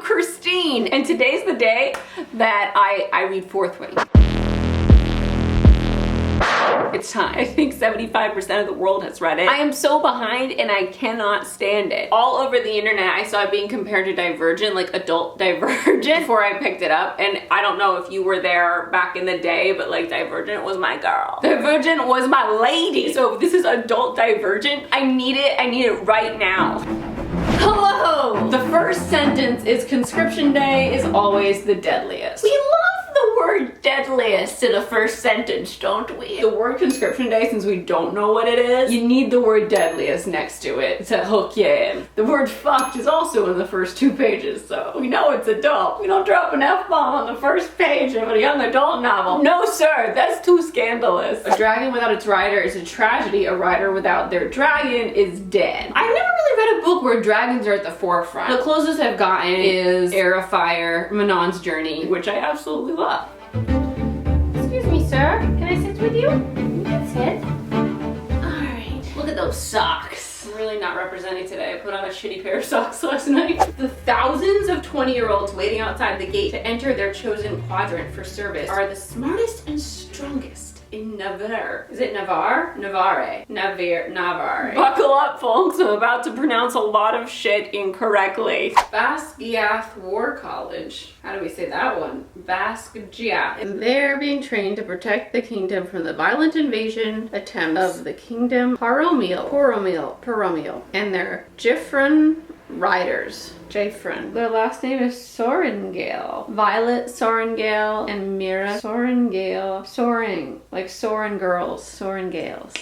I'm Christine, and today's the day that I read fourth way. It's time. I think 75% of the world has read it. I am so behind and I cannot stand it. All over the internet, I saw it being compared to Divergent, like adult Divergent, before I picked it up. And I don't know if you were there back in the day, but like Divergent was my girl. Divergent was my lady. So if this is adult Divergent, I need it right now. Hello! The first sentence is conscription day is always the deadliest. We love the word deadliest in the first sentence, don't we? The word conscription day, since we don't know what it is, you need the word deadliest next to it to hook you in. The word fucked is also in the first 2 pages, so we know it's adult. We don't drop an F-bomb on the first page of a young adult novel. No sir, that's too scandalous. A dragon without its rider is a tragedy. A rider without their dragon is dead. I've never really read a book where dragons are at the forefront. The closest I've gotten is Heir of Fire, Manon's Journey, which I absolutely love. Excuse me, sir. Can I sit with you? You can sit. Alright, look at those socks. I'm really not representing today. I put on a shitty pair of socks last night. The thousands of 20-year-olds waiting outside the gate to enter their chosen quadrant for service are the smartest and strongest in Navarre. Is it Navarre? Navarre. Navarre. Buckle up, folks. I'm about to pronounce a lot of shit incorrectly. Basquiat War College. How do we say that one? Basquiat. And they're being trained to protect the kingdom from the violent invasion attempts of the kingdom Paromil, and their Gifron riders. Jafrin. Their last name is Sorengale. Violet Sorengale and Mira Sorengale. Soaring. Like Soaring girls. Sorengales.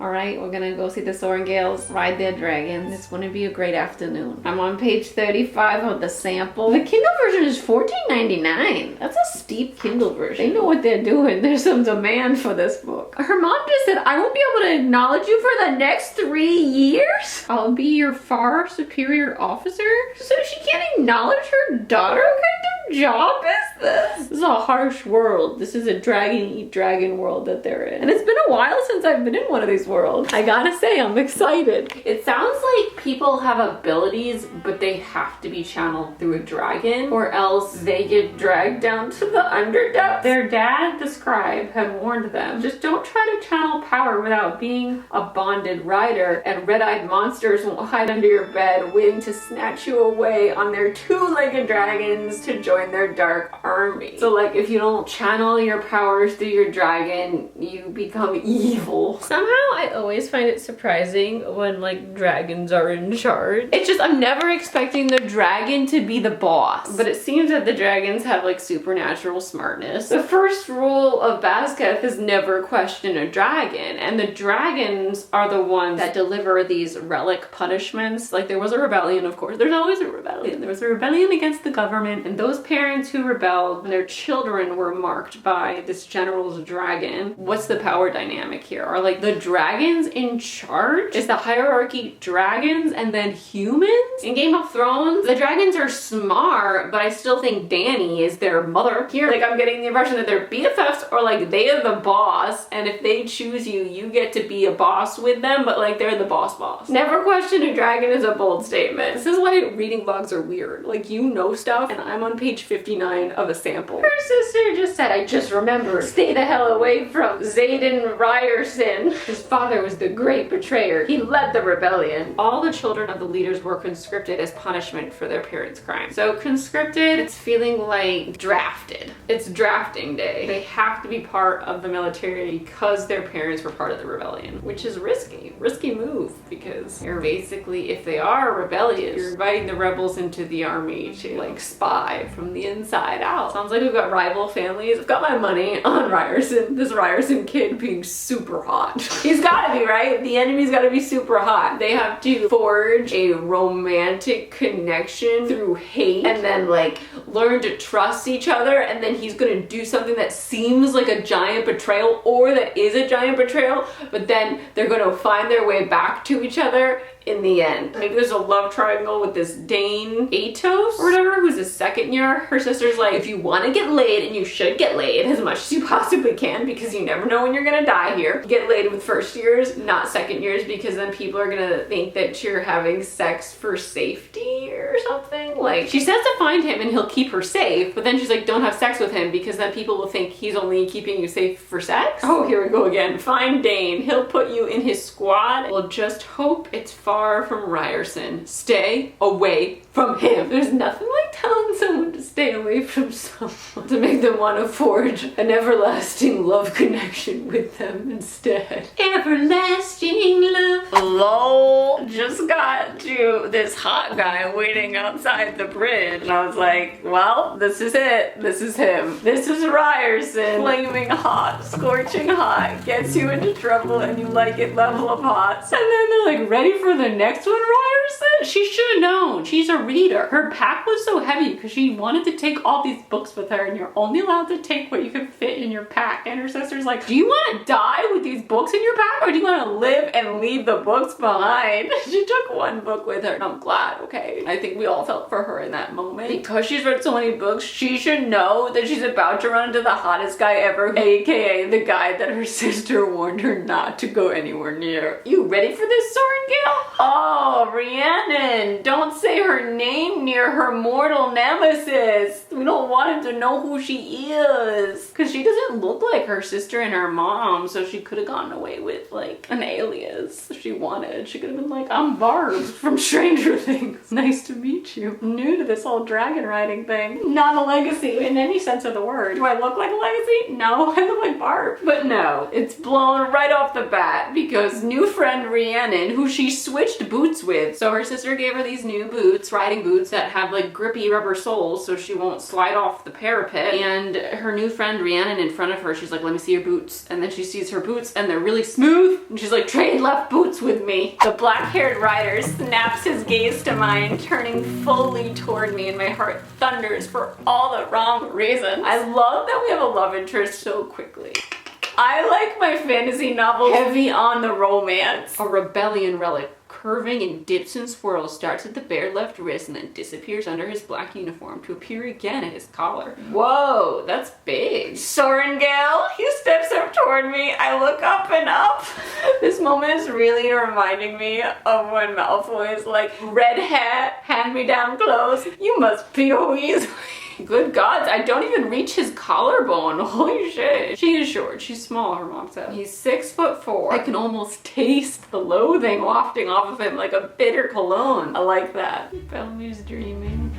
Alright, we're gonna go see the Sorengales ride their dragons. It's gonna be a great afternoon. I'm on page 35 of the sample. The Kindle version is $14.99. That's a steep Kindle version. They know what they're doing. There's some demand for this book. Her mom just said, I won't be able to acknowledge you for the next 3 years. I'll be your far superior officer. So she can't acknowledge her daughter? What kind of job is this? This is a harsh world. This is a dragon eat dragon world that they're in. And it's been a while since I've been in one of these worlds. I gotta say, I'm excited. It sounds like people have abilities, but they have to be channeled through a dragon, or else they get dragged down to the underdepths. Their dad, the scribe, had warned them, just don't try to channel power without being a bonded rider, and red-eyed monsters won't hide under your bed waiting to snatch you away on their 2-legged dragons to join their dark army. So like, if you don't channel your powers through your dragon, you become evil. Somehow I always find it surprising when like dragons are in charge. It's just, I'm never expecting the dragon to be the boss. But it seems that the dragons have like supernatural smartness. The first rule of Basquiat is never question a dragon. And the dragons are the ones that deliver these relic punishments. Like there was a rebellion, of course. There's always a rebellion. There was a rebellion against the government. And those parents who rebelled, their children were marked by this general's dragon. What's the power dynamic here? Are like the dragons in charge? Is the hierarchy dragons and then humans? In Game of Thrones, the dragons are smart, but I still think Dany is their mother. Here, like I'm getting the impression that they're BFFs, or like they are the boss, and if they choose you, you get to be a boss with them, but like they're the boss. Never question a dragon is a bold statement. This is why reading blogs are weird. Like you know stuff, and I'm on page 59 of a sample. Her sister just said, I just remembered, stay the hell away from xaden riorson. His father was the great betrayer. He led the rebellion. All the children of the leaders were conscripted as punishment for their parents' crimes. So conscripted, it's feeling like drafted. It's drafting day. They have to be part of the military because their parents were part of the rebellion, which is risky. Risky move, because you're basically, if they are rebellious, you're inviting the rebels into the army to like spy from the inside out. Sounds like we've got rival families. I've got my money on Riorson. This Riorson kid being super hot. He's gotta be, right? The enemy's gotta be super hot. They have to forge a romantic connection through hate and then like learn to trust each other, and then he's gonna do something that seems like a giant betrayal or that is a giant betrayal, but then they're gonna find their way back to each other in the end. Maybe there's a love triangle with this Dane Atos or whatever, who's a second year dinner, her sister's like, if you want to get laid, and you should get laid as much as you possibly can because you never know when you're gonna die here, get laid with first years, not second years, because then people are gonna think that you're having sex for safety or something. Like, she says to find him and he'll keep her safe, but then she's like, don't have sex with him because then people will think he's only keeping you safe for sex. Oh, here we go again. Find Dane. He'll put you in his squad. Well, just hope it's far from Riorson. Stay away from him. There's nothing like telling someone to stay away from someone to make them want to forge an everlasting love connection with them instead. Everlasting love. Lol. Just got to this hot guy waiting outside the bridge. And I was like, well, this is it. This is him. This is Riorson. Flaming hot, scorching hot, gets you into trouble and you like it level of hot. And then they're like, ready for the next one, Riorson? She should have known. She's a reader. Her pack was so heavy because she wanted to take all these books with her and you're only allowed to take what you can fit in your pack. And her sister's like, do you want to die with these books in your pack or do you want to live and leave the books behind? She took one book with her and I'm glad, okay? I think we all felt for her in that moment. Because she's read so many books, she should know that she's about to run into the hottest guy ever, aka the guy that her sister warned her not to go anywhere near. You ready for this, Sorengale? Oh, Rhiannon, don't say her name near her mortal nemesis. We don't want him to know who she is. Because she doesn't look like her sister and her mom, so she could have gotten away with like an alias if she wanted. She could have been like, I'm Barb from Stranger Things. Nice to meet you. New to this whole dragon riding thing. Not a legacy in any sense of the word. Do I look like a legacy? No, I look like Barb. But no, it's blown right off the bat because new friend Rhiannon, who she switched boots with. So her sister gave her these new boots, riding boots that have like grippy rubber soles so she won't slide off the parapet. And her new friend Rhiannon in front of her, she's like, let me see your boots. And then she sees her boots and they're really smooth. And she's like, trade left boots with me. The black-haired rider snaps his gaze to mine, turning fully toward me and my heart thunders for all the wrong reasons. I love that we have a love interest so quickly. I like my fantasy novels heavy on the romance. A rebellion relic curving and dips and swirls starts at the bare left wrist and then disappears under his black uniform to appear again at his collar. Whoa, that's big. Sorengale, he steps up toward me. I look up and up. This moment is really reminding me of when Malfoy is like, red hat, hand me down clothes. You must be Weasley. Good gods, I don't even reach his collarbone. Holy shit. She is short. She's small, her mom said. He's 6'4". I can almost taste the loathing wafting off of him like a bitter cologne. I like that. Bellamy's dreaming.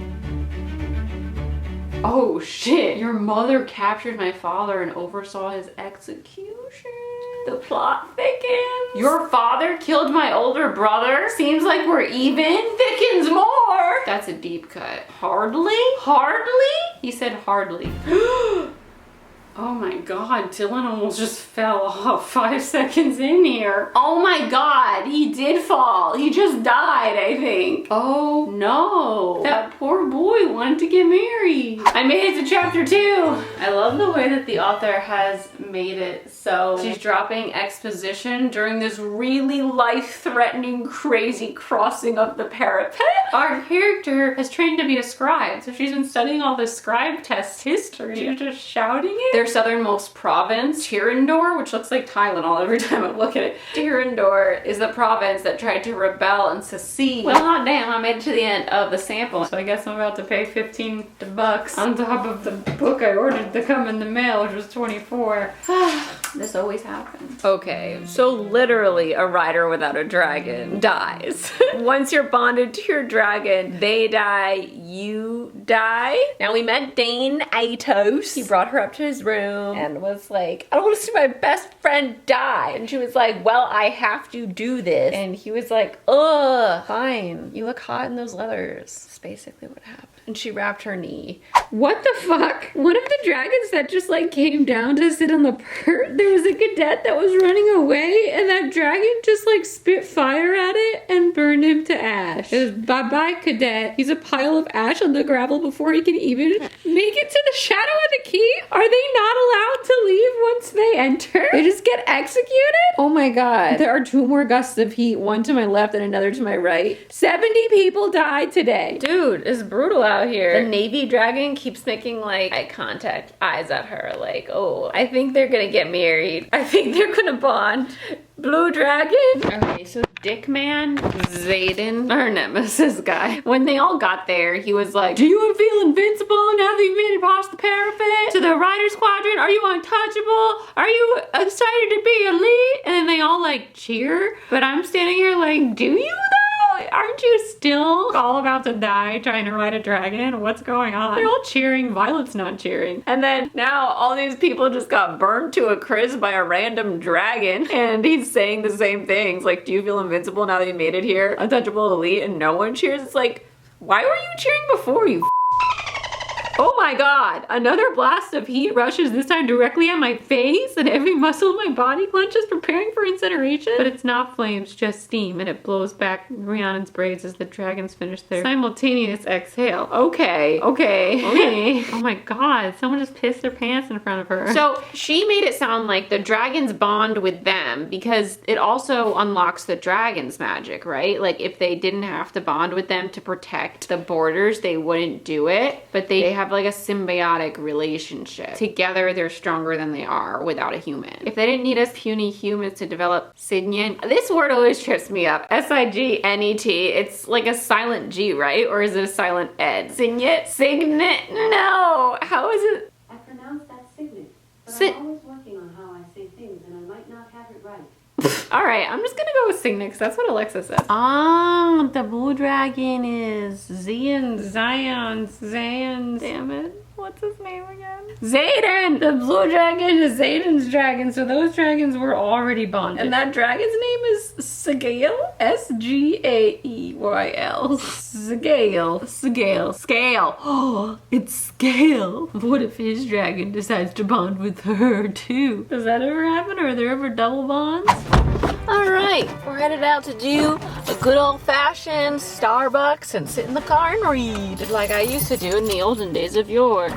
Oh shit. Your mother captured my father and oversaw his execution. The plot thickens. Your father killed my older brother? Seems like we're even. Thickens more. That's a deep cut. Hardly? Hardly? He said hardly. Oh my god, Dylan almost just fell off 5 seconds in here. Oh my god, he did fall. He just died, I think. Oh no, that poor boy wanted to get married. I made it to chapter 2. I love the way that the author has made it so she's dropping exposition during this really life-threatening, crazy crossing of the parapet. Our character has trained to be a scribe, so she's been studying all the scribe test history. She's just shouting it. Their southernmost province, Tirandor, which looks like Tylenol every time I look at it. Tirandor is the province that tried to rebel and secede. Well, hot damn, I made it to the end of the sample, so I guess I'm about to pay $15 on top of the book I ordered to come in the mail, which was $24. This always happens. Okay, so literally a rider without a dragon dies. Once you're bonded to your dragon, they die, you die. Now we met Dane Atos. He brought her up to his room and was like, I don't want to see my best friend die. And she was like, well, I have to do this. And he was like, ugh, fine. You look hot in those leathers. That's basically what happened. And she wrapped her knee. What the fuck? One of the dragons that just like came down to sit on the there was a cadet that was running away, and that dragon just like spit fire at it and burned him to ash. It was bye-bye, cadet. He's a pile of ash on the gravel before he can even make it to the shadow of the keep. Are they not allowed to leave once they enter? They just get executed? Oh my god. There are 2 more gusts of heat, one to my left and another to my right. 70 people died today. Dude, it's brutal out here. The Navy dragon keeps making like eye contact, eyes at her, like, oh, I think they're gonna get married. I think they're gonna bond. Blue dragon. Okay, so Dickman, Xaden, our nemesis guy, when they all got there, he was like, do you feel invincible now that you've made it past the parapet to the rider squadron? Are you untouchable? Are you excited to be elite? And then they all like cheer, but I'm standing here like, do you though? Aren't you still all about to die trying to ride a dragon? What's going on? They're all cheering. Violet's not cheering. And then now all these people just got burned to a crisp by a random dragon. And he's saying the same things. Like, do you feel invincible now that you made it here? Untouchable elite, and no one cheers. It's like, why were you cheering before, you Oh my god, another blast of heat rushes, this time directly at my face, and every muscle in my body clenches, preparing for incineration. But it's not flames, just steam, and it blows back Rhiannon's braids as the dragons finish their simultaneous exhale. Okay. Oh my god, someone just pissed their pants in front of her. So she made it sound like the dragons bond with them because it also unlocks the dragon's magic, right? Like if they didn't have to bond with them to protect the borders, they wouldn't do it. But they have like a symbiotic relationship. Together, they're stronger than they are without a human. If they didn't need us puny humans to develop Signet, this word always trips me up. S-I-G-N-E-T. It's like a silent G, right? Or is it a silent Ed? Signet? Signet? No! How is it? I pronounce that Signet, but I'm always working on how I say things and I might not have it right. All right, I'm just gonna go with Signet because that's what Alexa says. Ah, the blue dragon is Zion, damn it. What's his name again? Xaden! The blue dragon is Xaden's dragon, so those dragons were already bonded. And that dragon's name is Sgael? S-G-A-E-Y-L. Sgael. Scale. Oh, it's Scale. What if his dragon decides to bond with her too? Does that ever happen, or are there ever double bonds? Alright, we're headed out to do a good old-fashioned Starbucks and sit in the car and read, like I used to do in the olden days of yore.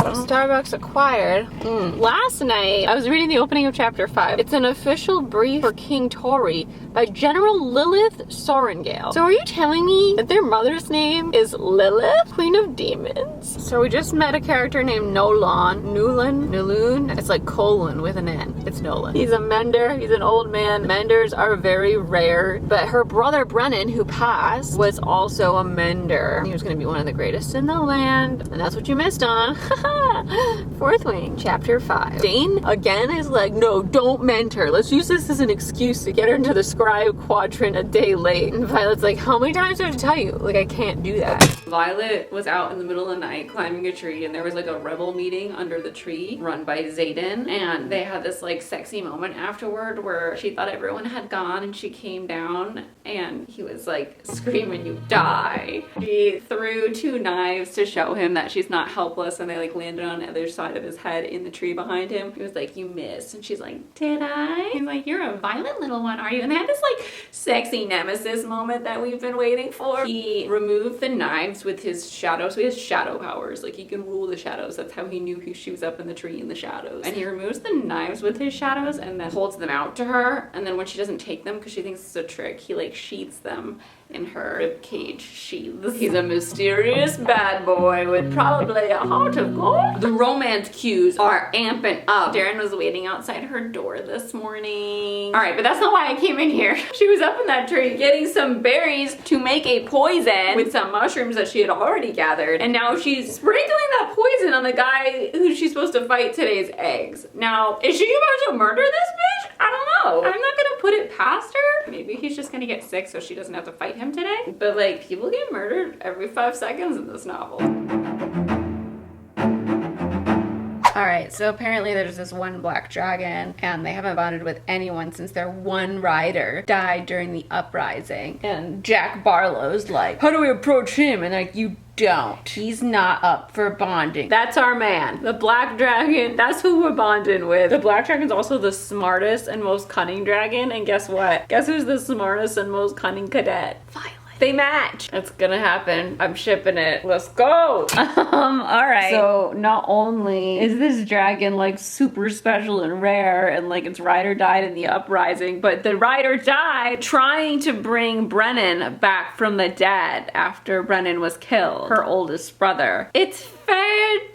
Starbucks acquired. Last night, I was reading the opening of chapter 5. It's an official brief for King Tori by General Lilith Sorengale. So are you telling me that their mother's name is Lilith, Queen of Demons? So we just met a character named Nolan. It's like colon with an N. It's Nolan. He's a mender. He's an old man. Menders are very rare. But her brother Brennan, who passed, was also a mender. He was going to be one of the greatest in the land. And that's what you missed on. Fourth Wing, chapter 5. Dane again is like, no, don't mend her. Let's use this as an excuse to get her into the scribe quadrant a day late. And Violet's like, how many times do I have to tell you? Like, I can't do that. Violet was out in the middle of the night climbing a tree, and there was like a rebel meeting under the tree run by Xaden, and they had this like sexy moment afterward where she thought everyone had gone and she came down and he was like screaming, you die. She threw 2 knives to show him that she's not helpless, and they like landed on the other side of his head in the tree behind him. He was like, you missed. And she's like, did I? He's like, you're a violent little one, are you? And they had this like sexy nemesis moment that we've been waiting for. He removed the knives with his shadow, so he has shadow powers. Like he can rule the shadows. That's how he knew she was up in the tree in the shadows. And he removes the knives with his shadows and then holds them out to her. And then when she doesn't take them because she thinks it's a trick, he like sheaths them in her ribcage sheaths. He's a mysterious bad boy with probably a heart of gold. The romance cues are amping up. Darren was waiting outside her door this morning. All right, but that's not why I came in here. She was up in that tree getting some berries to make a poison with some mushrooms that she had already gathered. And now she's sprinkling that poison on the guy who she's supposed to fight today's eggs. Now, is she about to murder this bitch? I don't know. I'm not gonna put it past her. Maybe he's just gonna get sick so she doesn't have to fight him today. But like, people get murdered every 5 seconds in this novel. Alright, so apparently there's this one black dragon, and they haven't bonded with anyone since their one rider died during the uprising. And Jack Barlow's like, how do we approach him? And like, you don't. He's not up for bonding. That's our man. The black dragon, that's who we're bonding with. The black dragon's also the smartest and most cunning dragon, and guess what? Guess who's the smartest and most cunning cadet? Violet. They match. It's gonna happen. I'm shipping it. Let's go. Alright. So not only is this dragon like super special and rare and like its rider died in the uprising, but the rider died trying to bring Brennan back from the dead after Brennan was killed, her oldest brother. It's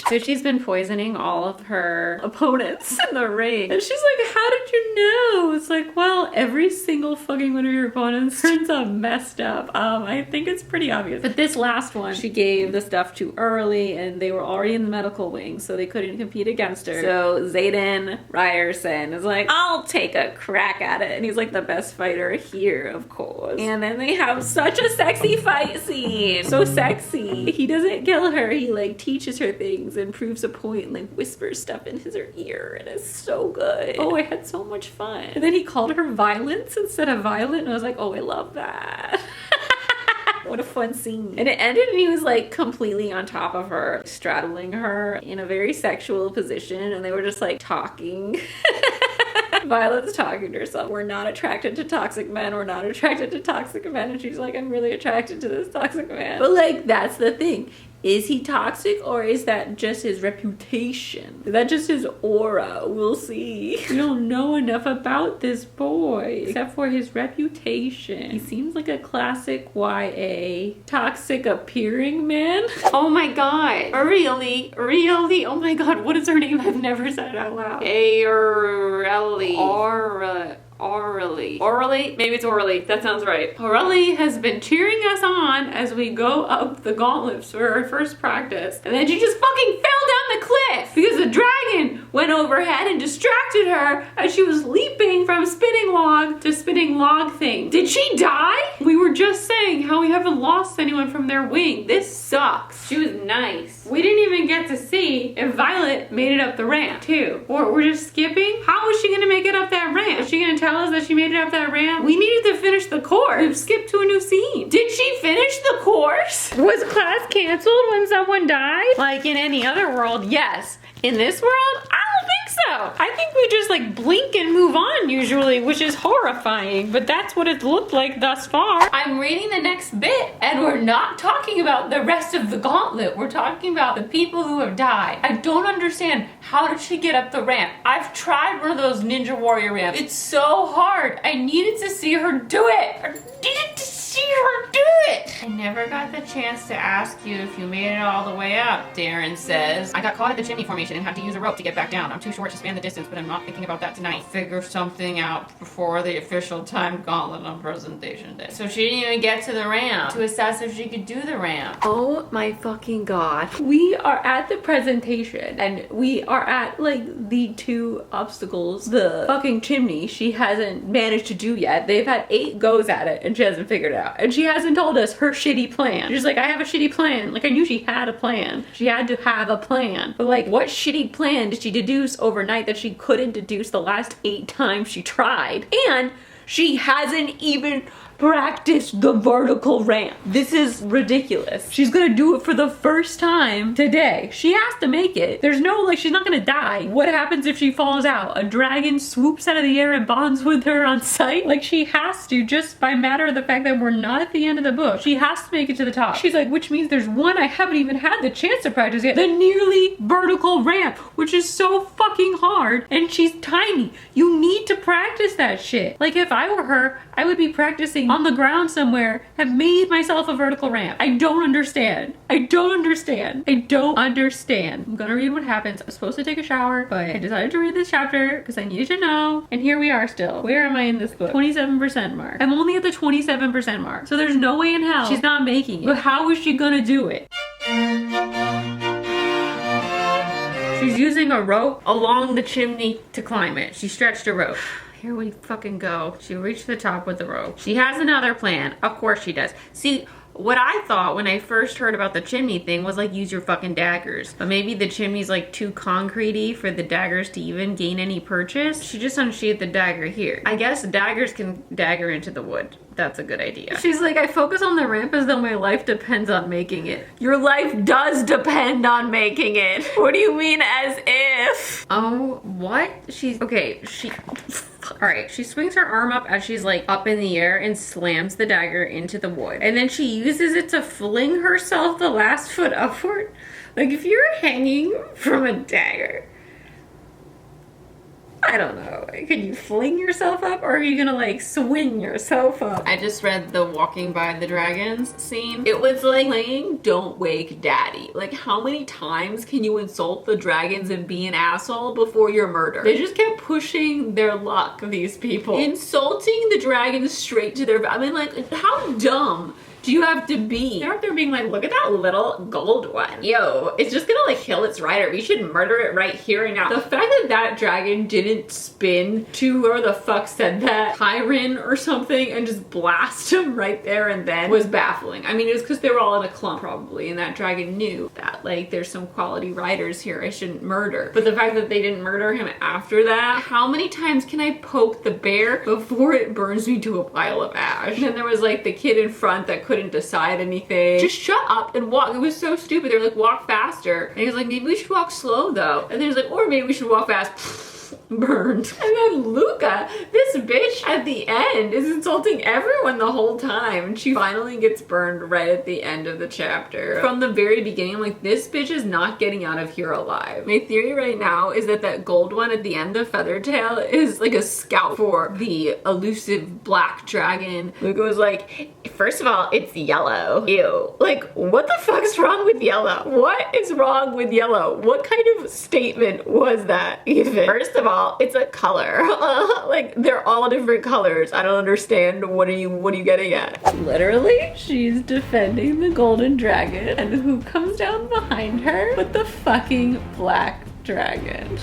so she's been poisoning all of her opponents in the ring. And she's like, how did you know? It's like, well, every single fucking one of your opponents turns out messed up. I think it's pretty obvious. But this last one, she gave the stuff too early and they were already in the medical wing, so they couldn't compete against her. So xaden Ryerson is like, I'll take a crack at it. And he's like the best fighter here, of course. And then they have such a sexy fight scene. So sexy. He doesn't kill her. He like teaches her things and proves a point and like whispers stuff in her ear, and it's so good. Oh, I had so much fun. And then he called her Violence instead of Violet, and I was like, oh, I love that. What a fun scene. And it ended and he was like completely on top of her, straddling her in a very sexual position, and they were just like talking. Violet's talking to herself. We're not attracted to toxic men. We're not attracted to toxic men. And she's like, I'm really attracted to this toxic man. But like, that's the thing. Is he toxic, or is that just his reputation? Is that just his aura? We'll see. We don't know enough about this boy, except for his reputation. He seems like a classic YA toxic appearing man. Oh my god. Really? Really? Oh my god, what is her name? I've never said it out loud. Orally? Maybe it's Orally. That sounds right. Orally has been cheering us on as we go up the gauntlets for our first practice. And then she just fucking fell down the cliff because the dragon went overhead and distracted her as she was leaping from spinning log to spinning log thing. Did she die? We were just saying how we haven't lost anyone from their wing. This sucks. She was nice. We didn't even get to see if Violet made it up the ramp too. Or we're just skipping? How was she gonna make it up that ramp? Is she gonna tell us that she made it up that ramp? We needed to finish the course. We've skipped to a new scene. Did she finish the course? Was class canceled when someone died? Like in any other world, yes. In this world, I don't think so. I think we just like blink and move on usually, which is horrifying, but that's what it looked like thus far. I'm reading the next bit and we're not talking about the rest of the gauntlet. We're talking about the people who have died. I don't understand. How did she get up the ramp? I've tried one of those Ninja Warrior ramps. It's so hard. I needed to see her do it. I needed to see her do it. I never got the chance to ask you if you made it all the way up, Darren says. I got caught at the chimney formation and had to use a rope to get back down. I'm too short to span the distance, but I'm not thinking about that tonight. Figure something out before the official timed gauntlet on presentation day. So she didn't even get to the ramp to assess if she could do the ramp. Oh my fucking god. We are at the presentation and we are at like the two obstacles. The fucking chimney she hasn't managed to do yet. They've had 8 goes at it and she hasn't figured it out. And she hasn't told us her shitty plan. She's like, I have a shitty plan. Like, I knew she had a plan. She had to have a plan. But like, what shitty plan did she deduce overnight that she couldn't deduce the last 8 times she tried? And she hasn't even practiced the vertical ramp. This is ridiculous. She's gonna do it for the first time today. She has to make it. There's no, like, she's not gonna die. What happens if she falls out? A dragon swoops out of the air and bonds with her on sight? Like, she has to, just by matter of the fact that we're not at the end of the book. She has to make it to the top. She's like, which means there's one I haven't even had the chance to practice yet. The nearly vertical ramp, which is so fucking hard, and she's tiny. You need to practice that shit. Like, if I were her, I would be practicing on the ground somewhere, have made myself a vertical ramp. I don't understand. I don't understand. I don't understand. I'm gonna read what happens. I was supposed to take a shower, but I decided to read this chapter because I needed to know. And here we are still. Where am I in this book? 27% mark. I'm only at the 27% mark. So there's no way in hell she's not making it. But how is she gonna do it? She's using a rope along the chimney to climb it. She stretched a rope. Here we fucking go. She reached the top with the rope. She has another plan. Of course she does. See, What I thought when I first heard about the chimney thing was like, use your fucking daggers. But maybe the chimney's like too concretey for the daggers to even gain any purchase. She just unsheathed the dagger here. I guess daggers can dagger into the wood. That's a good idea. She's like, I focus on the ramp as though my life depends on making it. Your life does depend on making it. What do you mean as if? Oh, what? Alright, she swings her arm up as she's like up in the air and slams the dagger into the wood. And then she uses it to fling herself the last foot upward. Like if you're hanging from a dagger, I don't know. Can you fling yourself up or are you gonna like swing yourself up? I just read the walking by the dragons scene. It was like playing Don't Wake Daddy. Like how many times can you insult the dragons and be an asshole before you're murdered? They just kept pushing their luck, these people. Insulting the dragons straight to their, I mean like how dumb do you have to be? They're up there being like, look at that little gold one. Yo, it's just gonna like kill its rider. We should murder it right here and now. The fact that that dragon didn't spin to whoever the fuck said that, Tyron or something, and just blast him right there and then was baffling. I mean, it was because they were all in a clump probably, and that dragon knew that like there's some quality riders here I shouldn't murder. But the fact that they didn't murder him after that, how many times can I poke the bear before it burns me to a pile of ash? And then there was like the kid in front that couldn't decide anything. Just shut up and walk. It was so stupid. They were like, walk faster. And he was like, maybe we should walk slow though. And then he's like, or maybe we should walk fast. Burned. And then Luca, this bitch at the end, is insulting everyone the whole time. And she finally gets burned right at the end of the chapter. From the very beginning, I'm like, this bitch is not getting out of here alive. My theory right now is that that gold one at the end of Feathertail is like a scout for the elusive black dragon. Luca was like, first of all, it's yellow. Ew. Like, what the fuck's wrong with yellow? What is wrong with yellow? What kind of statement was that even? First of all, it's a color. Like, they're all different colors. I don't understand. What are you getting at? Literally, she's defending the golden dragon, and who comes down behind her with the fucking black dragon.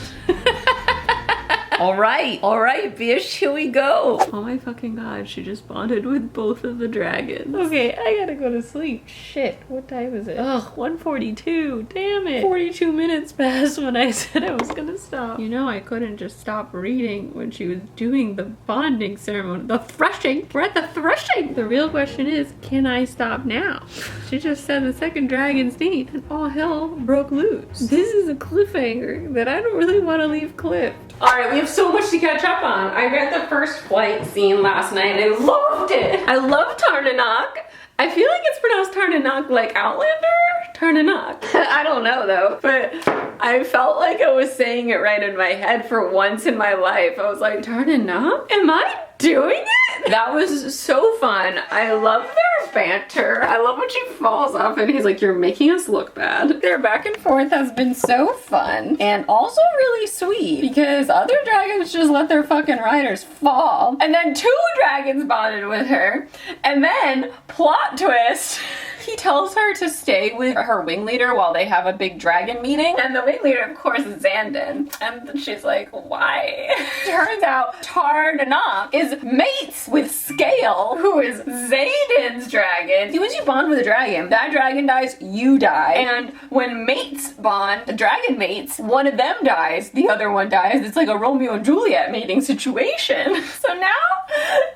All right, bitch, here we go. Oh my fucking god, she just bonded with both of the dragons. Okay, I gotta go to sleep. Shit, what time is it? Ugh, 1:42, damn it. 42 minutes passed when I said I was gonna stop. You know I couldn't just stop reading when she was doing the bonding ceremony. The threshing, we're at the threshing. The real question is, can I stop now? She just said the second dragon's name and all hell broke loose. This is a cliffhanger that I don't really want to leave clipped. All right, we have so much to catch up on. I read the first flight scene last night and I loved it. I love Tarnanok. I feel like it's pronounced Tarnanok like Outlander? Tarnanok. I don't know though, but I felt like I was saying it right in my head for once in my life. I was like, Tarnanok? Am I doing it? That was so fun. I love their banter. I love when she falls off and he's like, you're making us look bad. Their back and forth has been so fun and also really sweet because other dragons just let their fucking riders fall. And then two dragons bonded with her. And then, plot twist, he tells her to stay with her wing leader while they have a big dragon meeting. And the wing leader, of course, is Xaden. And she's like, why? Turns out Tarnanok is mates with Scale, who is Xaden's dragon. See, once you bond with a dragon, that dragon dies, you die. And when mates bond, dragon mates, one of them dies, the other one dies. It's like a Romeo and Juliet mating situation. So now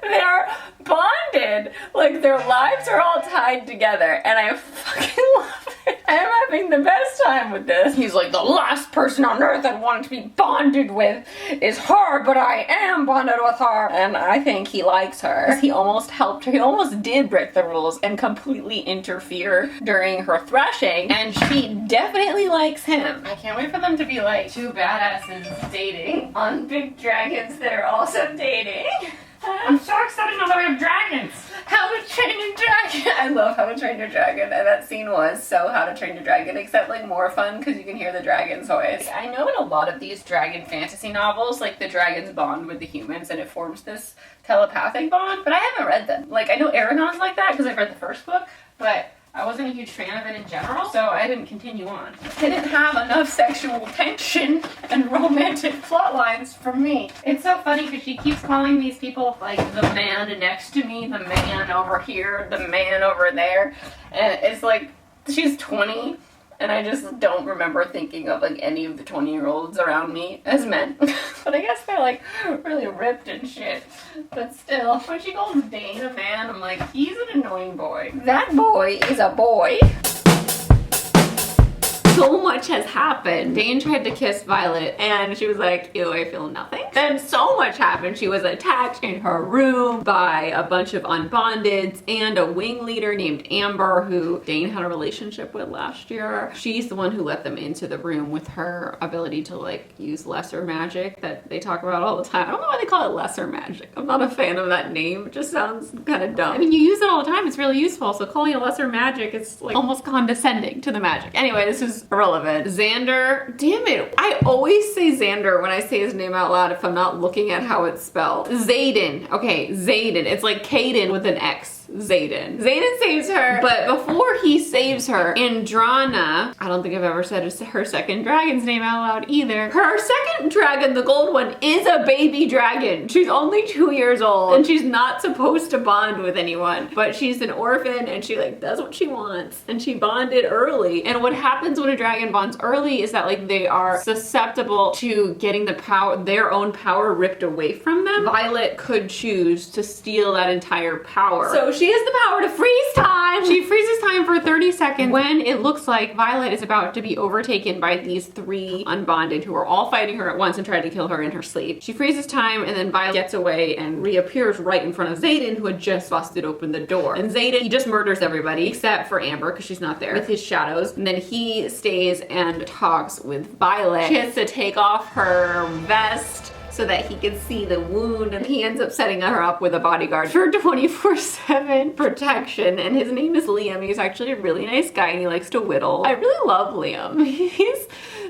they're bonded. Like their lives are all tied together. And I fucking love it. I am having the best time with this. He's like, the last person on earth I'd want to be bonded with is her, but I am bonded with her. And I think he likes her. He almost helped her. He almost did break the rules and completely interfere during her threshing. And she definitely likes him. I can't wait for them to be like two badasses dating on big dragons that are also dating. I'm so excited now that we have dragons. How to Train Your Dragon. I love How to Train Your Dragon, and that scene was so How to Train Your Dragon, except like more fun because you can hear the dragon's voice. I know in a lot of these dragon fantasy novels, like the dragons bond with the humans and it forms this telepathic bond, but I haven't read them. Like I know Aragon's like that because I've read the first book, but I wasn't wasn't a huge fan of it in general, so I didn't continue on. It didn't have enough sexual tension and romantic plot lines for me. It's so funny because she keeps calling these people like the man next to me, the man over here, the man over there, and it's like she's 20. And I just don't remember thinking of like any of the 20-year-olds around me as men. But I guess they're like really ripped and shit. But still, when she calls Dane a man, I'm like, he's an annoying boy. That boy is a boy. So much has happened. Dane tried to kiss Violet and she was like, ew, I feel nothing. Then so much happened. She was attacked in her room by a bunch of unbondeds and a wing leader named Amber who Dane had a relationship with last year. She's the one who let them into the room with her ability to like use lesser magic that they talk about all the time. I don't know why they call it lesser magic. I'm not a fan of that name. It just sounds kind of dumb. I mean, you use it all the time. It's really useful. So calling it lesser magic is like almost condescending to the magic. Anyway, this is irrelevant. Xander, damn it. I always say Xander when I say his name out loud if I'm not looking at how it's spelled. Xaden. Okay, Xaden. It's like Caden with an X. Xaden. Xaden saves her, but before he saves her, Andrana, I don't think I've ever said her second dragon's name out loud either. Her second dragon, the gold one, is a baby dragon. She's only 2 years old and she's not supposed to bond with anyone, but she's an orphan and she like does what she wants and she bonded early. And what happens when a dragon bonds early is that like they are susceptible to getting the power, their own power ripped away from them. Violet could choose to steal that entire power. So she has the power to freeze time. She freezes time for 30 seconds when it looks like Violet is about to be overtaken by these 3 unbonded who are all fighting her at once and trying to kill her in her sleep. She freezes time and then Violet gets away and reappears right in front of Xaden who had just busted open the door. And Xaden, he just murders everybody except for Amber because she's not there with his shadows. And then he stays and talks with Violet. She has to take off her vest so that he can see the wound, and he ends up setting her up with a bodyguard for 24/7 protection. And his name is Liam. He's actually a really nice guy and he likes to whittle. I really love Liam. He's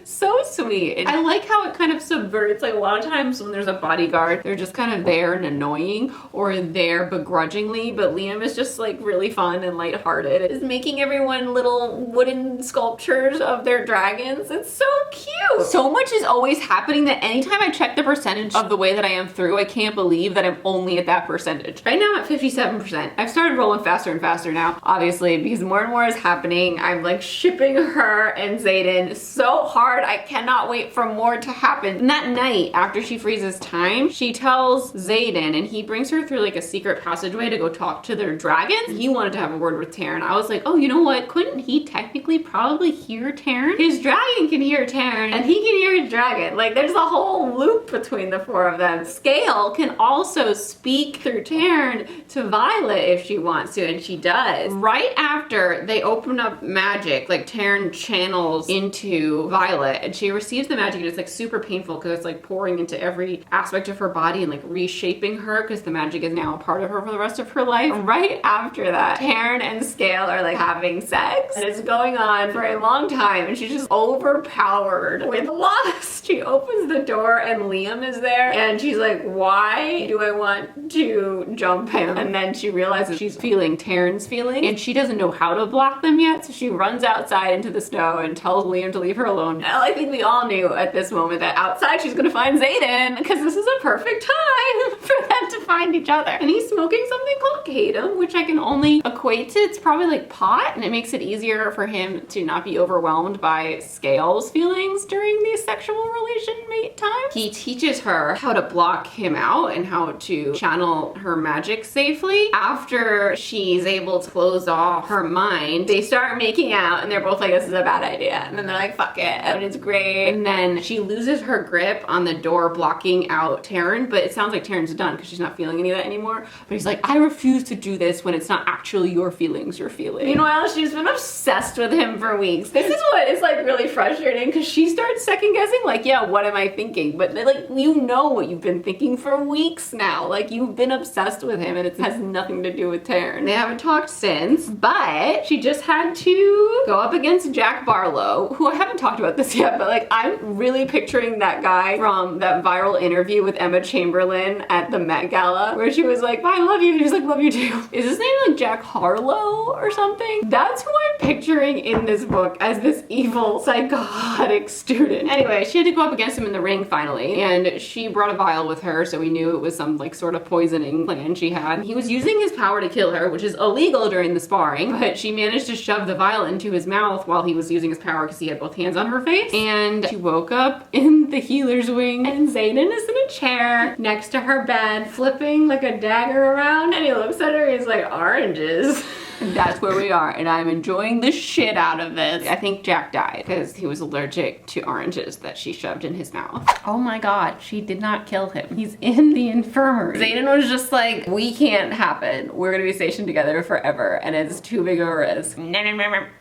so sweet. I like how it kind of subverts, like a lot of times when there's a bodyguard, they're just kind of there and annoying or there begrudgingly, but Liam is just like really fun and lighthearted. It's making everyone little wooden sculptures of their dragons. It's so cute. So much is always happening that anytime I check the percentage of the way that I am through, I can't believe that I'm only at that percentage. Right now I'm at 57%. I've started rolling faster and faster now, obviously, because more and more is happening. I'm like shipping her and Xaden so hard. I cannot wait for more to happen. And that night, after she freezes time, she tells Xaden, and he brings her through like a secret passageway to go talk to their dragons. He wanted to have a word with Taryn. I was like, oh, you know what? Couldn't he technically probably hear Taryn? His dragon can hear Taryn, and he can hear his dragon. Like, there's a whole loop between the 4 of them. Scale can also speak through Taryn to Violet if she wants to, and she does. Right after they open up magic, like Taryn channels into Violet and she receives the magic and it's like super painful because it's like pouring into every aspect of her body and like reshaping her because the magic is now a part of her for the rest of her life. Right after that, Taryn and Scale are like having sex and it's going on for a long time and she's just overpowered with lust. She opens the door and Liam is there and she's like, why do I want to jump him? And then she realizes she's feeling Taryn's feeling and she doesn't know how to block them yet, so she runs outside into the snow and tells Liam to leave her alone. Well, I think we all knew at this moment that outside she's gonna find Xaden because this is a perfect time for them to find each other. And he's smoking something called Kadam, which I can only equate to, it's probably like pot, and it makes it easier for him to not be overwhelmed by Scale's feelings during these sexual relation mate times. He teaches her how to block him out and how to channel her magic safely. After she's able to close off her mind, they start making out and they're both like, this is a bad idea. And then they're like, fuck it, and it's great. And then she loses her grip on the door, blocking out Taryn, but it sounds like Taryn's done because she's not feeling any of that anymore. But he's like, I refuse to do this when it's not actually your feelings you're feeling. Meanwhile, she's been obsessed with him for weeks. This is what is like really frustrating because she starts second guessing like like, yeah, what am I thinking? But like, you know what you've been thinking for weeks now. Like, you've been obsessed with him and it has nothing to do with Taryn. They haven't talked since, but she just had to go up against Jack Barlow, who I haven't talked about this yet, but like, I'm really picturing that guy from that viral interview with Emma Chamberlain at the Met Gala, where she was like, I love you, and he was like, love you too. Is his name like Jack Harlow or something? That's who I'm picturing in this book as this evil, psychotic student. Anyway, she had to go up against him in the ring finally, and she brought a vial with her, so we knew it was some like sort of poisoning plan she had. He was using his power to kill her, which is illegal during the sparring, but she managed to shove the vial into his mouth while he was using his power because he had both hands on her face. And she woke up in the healer's wing, and Xaden is in a chair next to her bed, flipping like a dagger around, and he looks at her, he's like, oranges. And that's where we are, and I'm enjoying the shit out of this. I think Jack died because he was allergic to oranges that she shoved in his mouth. Oh my god, she did not kill him. He's in the infirmary. Xaden was just like, we can't happen. We're gonna be stationed together forever, and it's too big of a risk. No,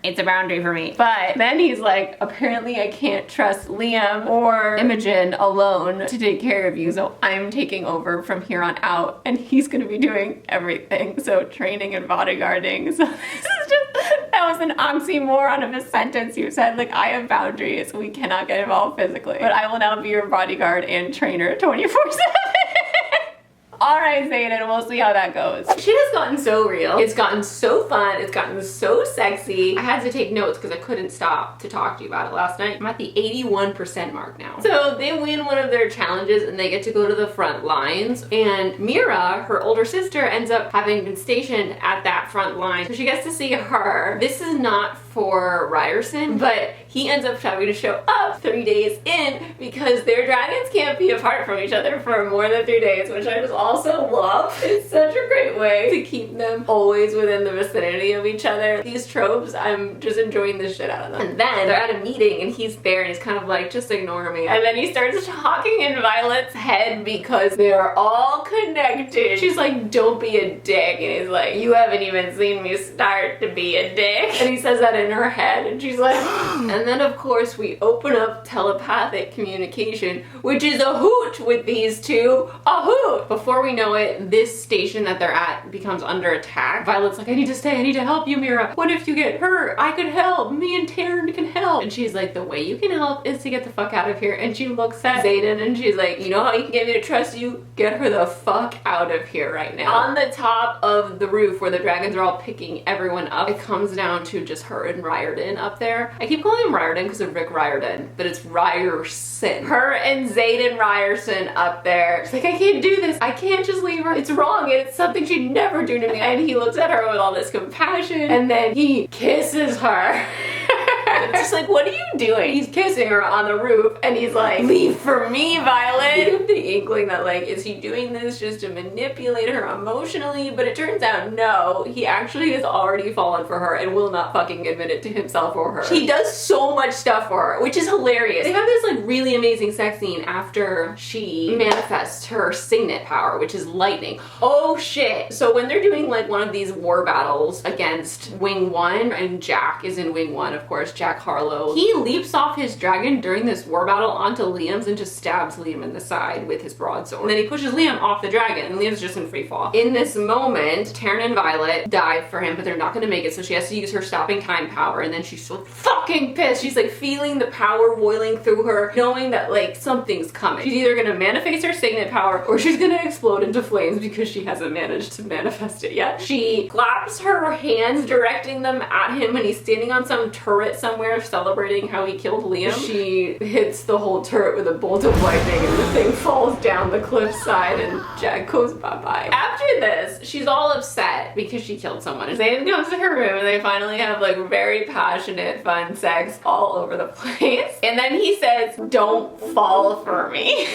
it's a boundary for me. But then he's like, apparently I can't trust Liam or Imogen alone to take care of you, so I'm taking over from here on out, and he's gonna be doing everything. So training and bodyguarding. So this is just, that was an oxymoron of a sentence you said. Like, I have boundaries, we cannot get involved physically, but I will now be your bodyguard and trainer 24/7. All right, Xaden, we'll see how that goes. Shit has gotten so real. It's gotten so fun. It's gotten so sexy. I had to take notes because I couldn't stop to talk to you about it last night. I'm at the 81% mark now. So they win one of their challenges and they get to go to the front lines. And Mira, her older sister, ends up having been stationed at that front line. So she gets to see her. This is not for Riorson, but he ends up having to show up 3 days in because their dragons can't be apart from each other for more than 3 days, which I just also love. It's such a great way to keep them always within the vicinity of each other. These tropes, I'm just enjoying the shit out of them. And then they're at a meeting and he's there and he's kind of like, just ignore me. And then he starts talking in Violet's head because they're all connected. She's like, don't be a dick. And he's like, you haven't even seen me start to be a dick. And he says that in her head and she's like, and then of course we open up telepathic communication, which is a hoot with these two, a hoot. Before we know it, this station that they're at becomes under attack. Violet's like, I need to stay, I need to help you, Mira. What if you get hurt? I could help, me and Taryn can help. And she's like, the way you can help is to get the fuck out of here. And she looks at Xaden and she's like, you know how you can get me to trust you? Get her the fuck out of here right now. On the top of the roof where the dragons are all picking everyone up, it comes down to just her and Riordan up there. I keep calling him Riordan because of Rick Riordan, but it's Riorson. Her and Xaden Riorson up there. She's like, I can't do this. I can't just leave her. It's wrong. It's something she'd never do to me. And he looks at her with all this compassion and then he kisses her. It's just like, what are you doing? He's kissing her on the roof and he's like, leave for me, Violet. You have the inkling that like, is he doing this just to manipulate her emotionally? But it turns out no, he actually has already fallen for her and will not fucking admit it to himself or her. He does so much stuff for her, which is hilarious. They have this like really amazing sex scene after she manifests her signet power, which is lightning. Oh shit. So when they're doing like one of these war battles against Wing 1, and Jack is in Wing 1, of course, Jack Harlow, he leaps off his dragon during this war battle onto Liam's and just stabs Liam in the side with his broadsword. And then he pushes Liam off the dragon and Liam's just in free fall. In this moment, Taryn and Violet dive for him, but they're not gonna make it, so she has to use her stopping time power, and then she's so fucking pissed. She's like feeling the power boiling through her, knowing that like something's coming. She's either gonna manifest her signet power or she's gonna explode into flames because she hasn't managed to manifest it yet. She claps her hands, directing them at him when he's standing on some turret somewhere celebrating how he killed Liam. She hits the whole turret with a bolt of lightning and the thing falls down the cliffside and Jack goes bye-bye. After this, she's all upset because she killed someone. Xaden comes to her room and they finally have like very passionate, fun sex all over the place. And then he says, don't fall for me.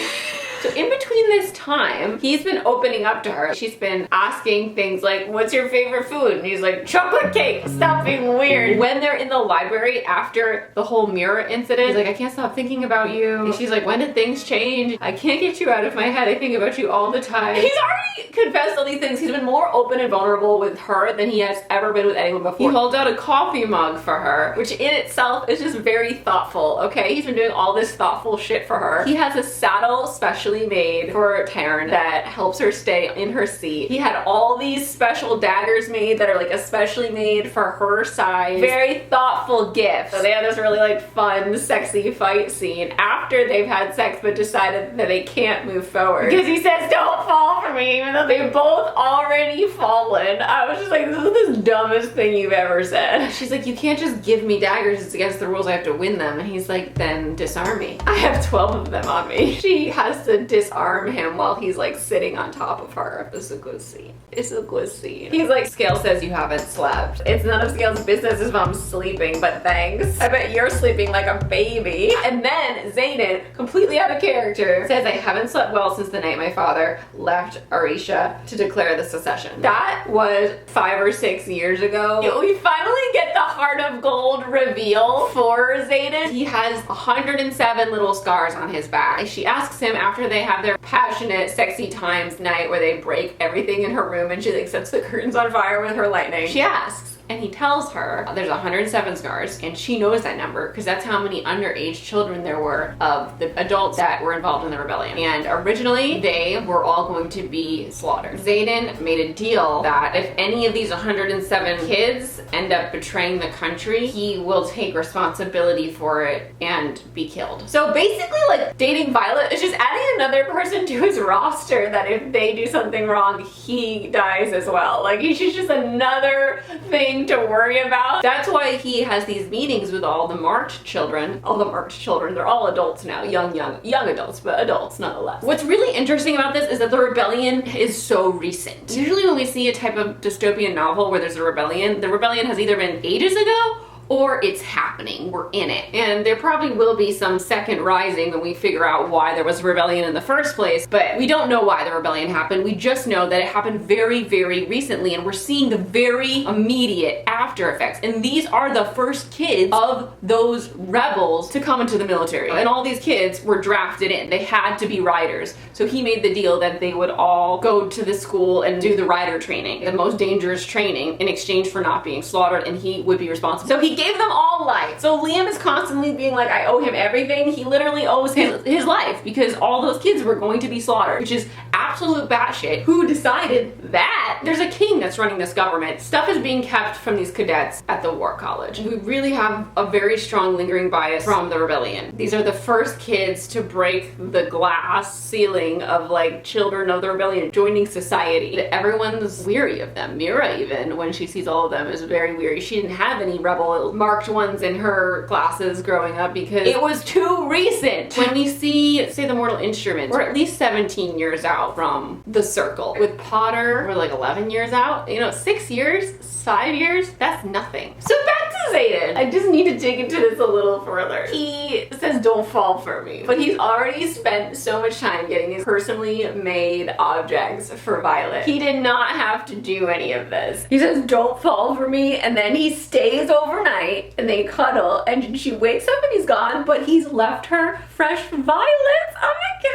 So in between this time, he's been opening up to her. She's been asking things like, what's your favorite food? And he's like, chocolate cake. Stop being weird. When they're in the library after the whole mirror incident, he's like, I can't stop thinking about you. And she's like, when did things change? I can't get you out of my head. I think about you all the time. He's already confessed all these things. He's been more open and vulnerable with her than he has ever been with anyone before. He holds out a coffee mug for her, which in itself is just very thoughtful, okay? He's been doing all this thoughtful shit for her. He has a saddle specially made for Taryn that helps her stay in her seat. He had all these special daggers made that are like especially made for her size. Very thoughtful gifts. So they have this really like fun, sexy fight scene after they've had sex but decided that they can't move forward. Because he says, don't fall for me, even though they've both already fallen. I was just like, this is the dumbest thing you've ever said. She's like, you can't just give me daggers. It's against the rules. I have to win them. And he's like, then disarm me. I have 12 of them on me. She has to disarm him while he's like sitting on top of her. It's a good scene. It's a good scene. He's like, Scale says you haven't slept. It's none of Scale's business if I'm sleeping, but thanks. I bet you're sleeping like a baby. And then Xaden, completely out of character, says, I haven't slept well since the night my father left Arisha to declare the secession. That was 5 or 6 years ago. We finally get the Heart of Gold reveal for Xaden. He has 107 little scars on his back. She asks him after they have their passionate, sexy times night where they break everything in her room and she like sets the curtains on fire with her lightning. She asks, and he tells her there's 107 scars, and she knows that number because that's how many underage children there were of the adults that were involved in the rebellion. And originally, they were all going to be slaughtered. Xaden made a deal that if any of these 107 kids end up betraying the country, he will take responsibility for it and be killed. So basically, like, dating Violet is just adding another person to his roster that if they do something wrong, he dies as well. Like, he's just another thing to worry about. That's why he has these meetings with all the march children. All the march children, they're all adults now. Young adults, but adults nonetheless. What's really interesting about this is that the rebellion is so recent. Usually when we see a type of dystopian novel where there's a rebellion, the rebellion has either been ages ago or it's happening, we're in it. And there probably will be some second rising when we figure out why there was a rebellion in the first place, but we don't know why the rebellion happened. We just know that it happened very, very recently, and we're seeing the very immediate after effects. And these are the first kids of those rebels to come into the military. And all these kids were drafted in. They had to be riders. So he made the deal that they would all go to the school and do the rider training, the most dangerous training, in exchange for not being slaughtered, and he would be responsible. So he gave them all life. So Liam is constantly being like, I owe him everything. He literally owes his life because all those kids were going to be slaughtered, which is absolute batshit. Who decided that? There's a king that's running this government. Stuff is being kept from these cadets at the war college. We really have a very strong lingering bias from the rebellion. These are the first kids to break the glass ceiling of like children of the rebellion joining society. Everyone's weary of them. Mira, even when she sees all of them, is very weary. She didn't have any rebel marked ones in her classes growing up because it was too recent. When we see, say, the Mortal Instruments, we're at least 17 years out from the circle. With Potter, we're like 11 years out. You know, 6 years, 5 years, that's nothing. So back to Xaden. I just need to dig into this a little further. He says, don't fall for me. But he's already spent so much time getting his personally made objects for Violet. He did not have to do any of this. He says, don't fall for me, and then he stays overnight and they cuddle, and she wakes up and he's gone, but he's left her fresh violets. Oh my god!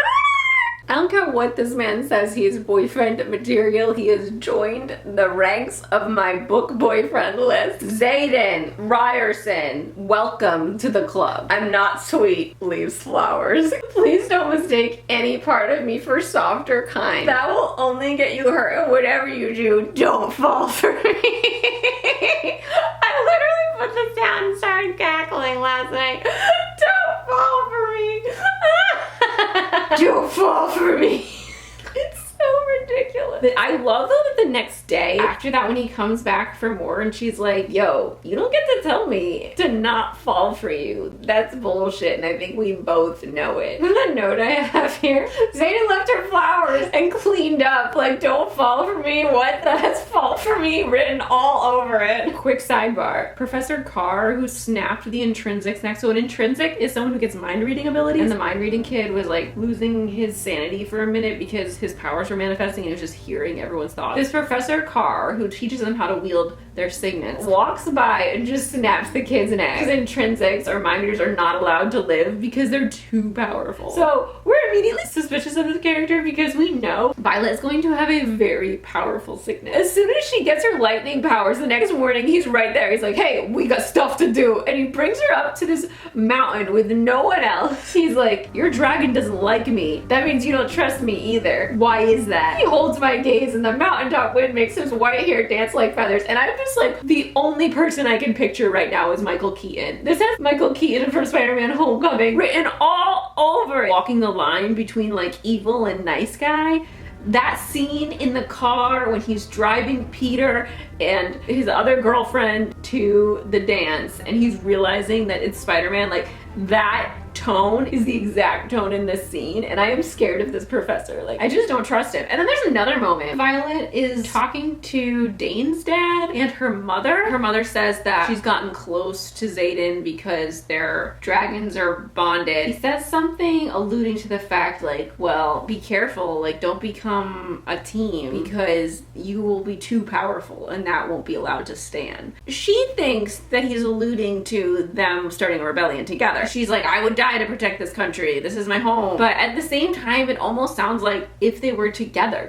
I don't care what this man says, he is boyfriend material. He has joined the ranks of my book boyfriend list. Xaden, Riorson, welcome to the club. I'm not sweet, leaves flowers. Please don't mistake any part of me for soft or kind. That will only get you hurt, and whatever you do, don't fall for me. I literally put this down and started cackling last night. Don't fall for me. Don't fall for me. It's so ridiculous. I love though that the next day after that, when he comes back for more and she's like, yo, you don't get to tell me to not fall for you. That's bullshit, and I think we both know it. The note I have here, Xaden left her flowers and cleaned up, like, don't fall for me. What? That's fall for me written all over it. Quick sidebar. Professor Carr, who snapped the intrinsics next. So an intrinsic is someone who gets mind reading abilities, and the mind reading kid was like losing his sanity for a minute because his powers were manifesting and he was just hearing everyone's thoughts. This Professor Carr, who teaches them how to wield their signets, walks by and just snaps the kid's neck. Because intrinsics or mind readers are not allowed to live because they're too powerful. So we're immediately suspicious of this character because we know Violet is going to have a very powerful signet. As soon as she gets her lightning powers, the next morning he's right there. He's like, hey, we got stuff to do. And he brings her up to this mountain with no one else. He's like, your dragon doesn't like me. That means you don't trust me either. Why is that? He holds my gaze and the mountaintop wind makes his white hair dance like feathers. And I'm just like, the only person I can picture right now is Michael Keaton. This has Michael Keaton from Spider-Man Homecoming written all over it. Walking the line between like evil and nice guy. That scene in the car when he's driving Peter and his other girlfriend to the dance and he's realizing that it's Spider-Man, like that tone is the exact tone in this scene, and I am scared of this professor. Like, I just don't trust him. And then there's another moment. Violet is talking to Dane's dad and her mother. Her mother says that she's gotten close to Xaden because their dragons are bonded. He says something alluding to the fact like, well, be careful, like don't become a team because you will be too powerful and that won't be allowed to stand. She thinks that he's alluding to them starting a rebellion together. She's like, I would die to protect this country. This is my home. But at the same time, it almost sounds like if they were together,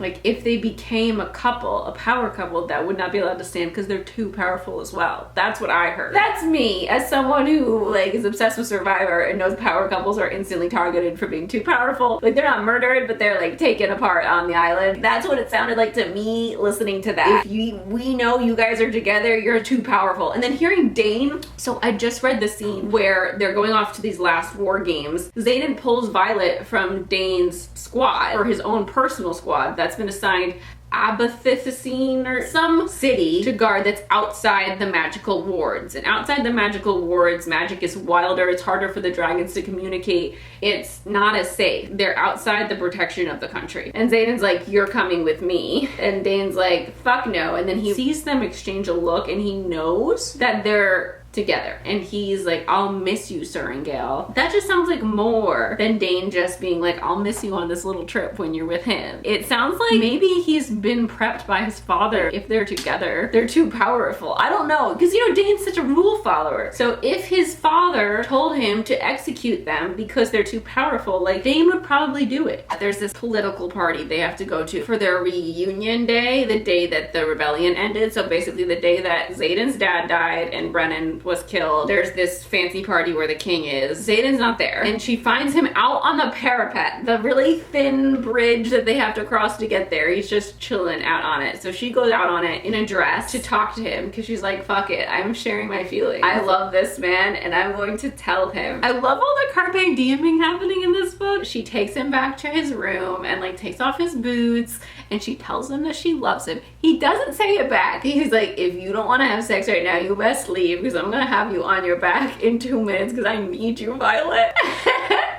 like if they became a couple, a power couple, that would not be allowed to stand because they're too powerful as well. That's what I heard. That's me as someone who like is obsessed with Survivor and knows power couples are instantly targeted for being too powerful. Like they're not murdered, but they're like taken apart on the island. That's what it sounded like to me listening to that. If we know you guys are together, you're too powerful. And then hearing Dane, so I just read the scene where they're going off to these last war games. Xaden pulls Violet from Dane's squad, or his own personal squad that's been assigned Abathithicine or some city to guard that's outside the magical wards. And outside the magical wards, magic is wilder, it's harder for the dragons to communicate, it's not as safe. They're outside the protection of the country. And Xaden's like, you're coming with me. And Dane's like, fuck no. And then he sees them exchange a look and he knows that they're together. And he's like, I'll miss you, Sorengale. That just sounds like more than Dane just being like, I'll miss you on this little trip when you're with him. It sounds like maybe he's been prepped by his father. If they're together, they're too powerful. I don't know. Because, you know, Dane's such a rule follower. So if his father told him to execute them because they're too powerful, like Dane would probably do it. There's this political party they have to go to for their reunion day, the day that the rebellion ended. So basically the day that Xaden's dad died and Brennan was killed. There's this fancy party where the king is. Xaden's not there. And she finds him out on the parapet, the really thin bridge that they have to cross to get there. He's just chilling out on it. So she goes out on it in a dress to talk to him because she's like, fuck it, I'm sharing my feelings. I love this man and I'm going to tell him. I love all the carpe dieming happening in this book. She takes him back to his room and like takes off his boots and she tells him that she loves him. He doesn't say it back. He's like, if you don't want to have sex right now, you best leave because I'm gonna have you on your back in 2 minutes because I need you, Violet.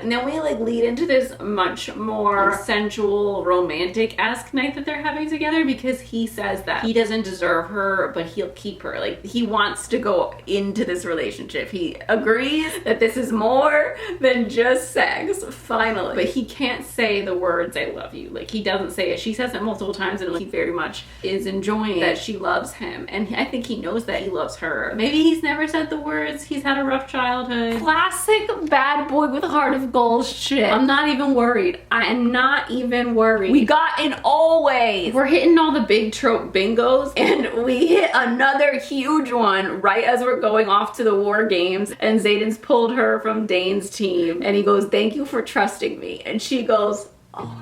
And then we like lead into this much more sensual, romantic-esque night that they're having together because he says that he doesn't deserve her, but he'll keep her. Like he wants to go into this relationship. He agrees that this is more than just sex, finally. But he can't say the words, I love you. Like he doesn't say it. She says it multiple times and like, he very much is enjoying that she loves him. And I think he knows that he loves her. Maybe he's never said the words. He's had a rough childhood. Classic bad boy with a heart of gold shit. I'm not even worried. I am not even worried. We got an always. We're hitting all the big trope bingos and we hit another huge one right as we're going off to the war games and Xaden's pulled her from Dane's team and he goes, thank you for trusting me. And she goes, always.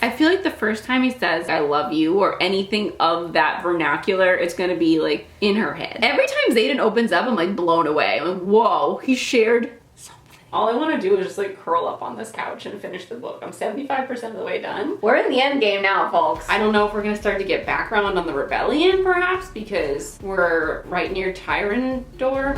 I feel like the first time he says I love you or anything of that vernacular, it's gonna be like in her head. Every time Xaden opens up, I'm like blown away. I'm like, whoa, he shared something All I want to do is just like curl up on this couch and finish the book. I'm 75% of the way done. We're in the end game now, folks. I don't know if we're gonna start to get background on the rebellion, perhaps, because we're right near Tyrandor.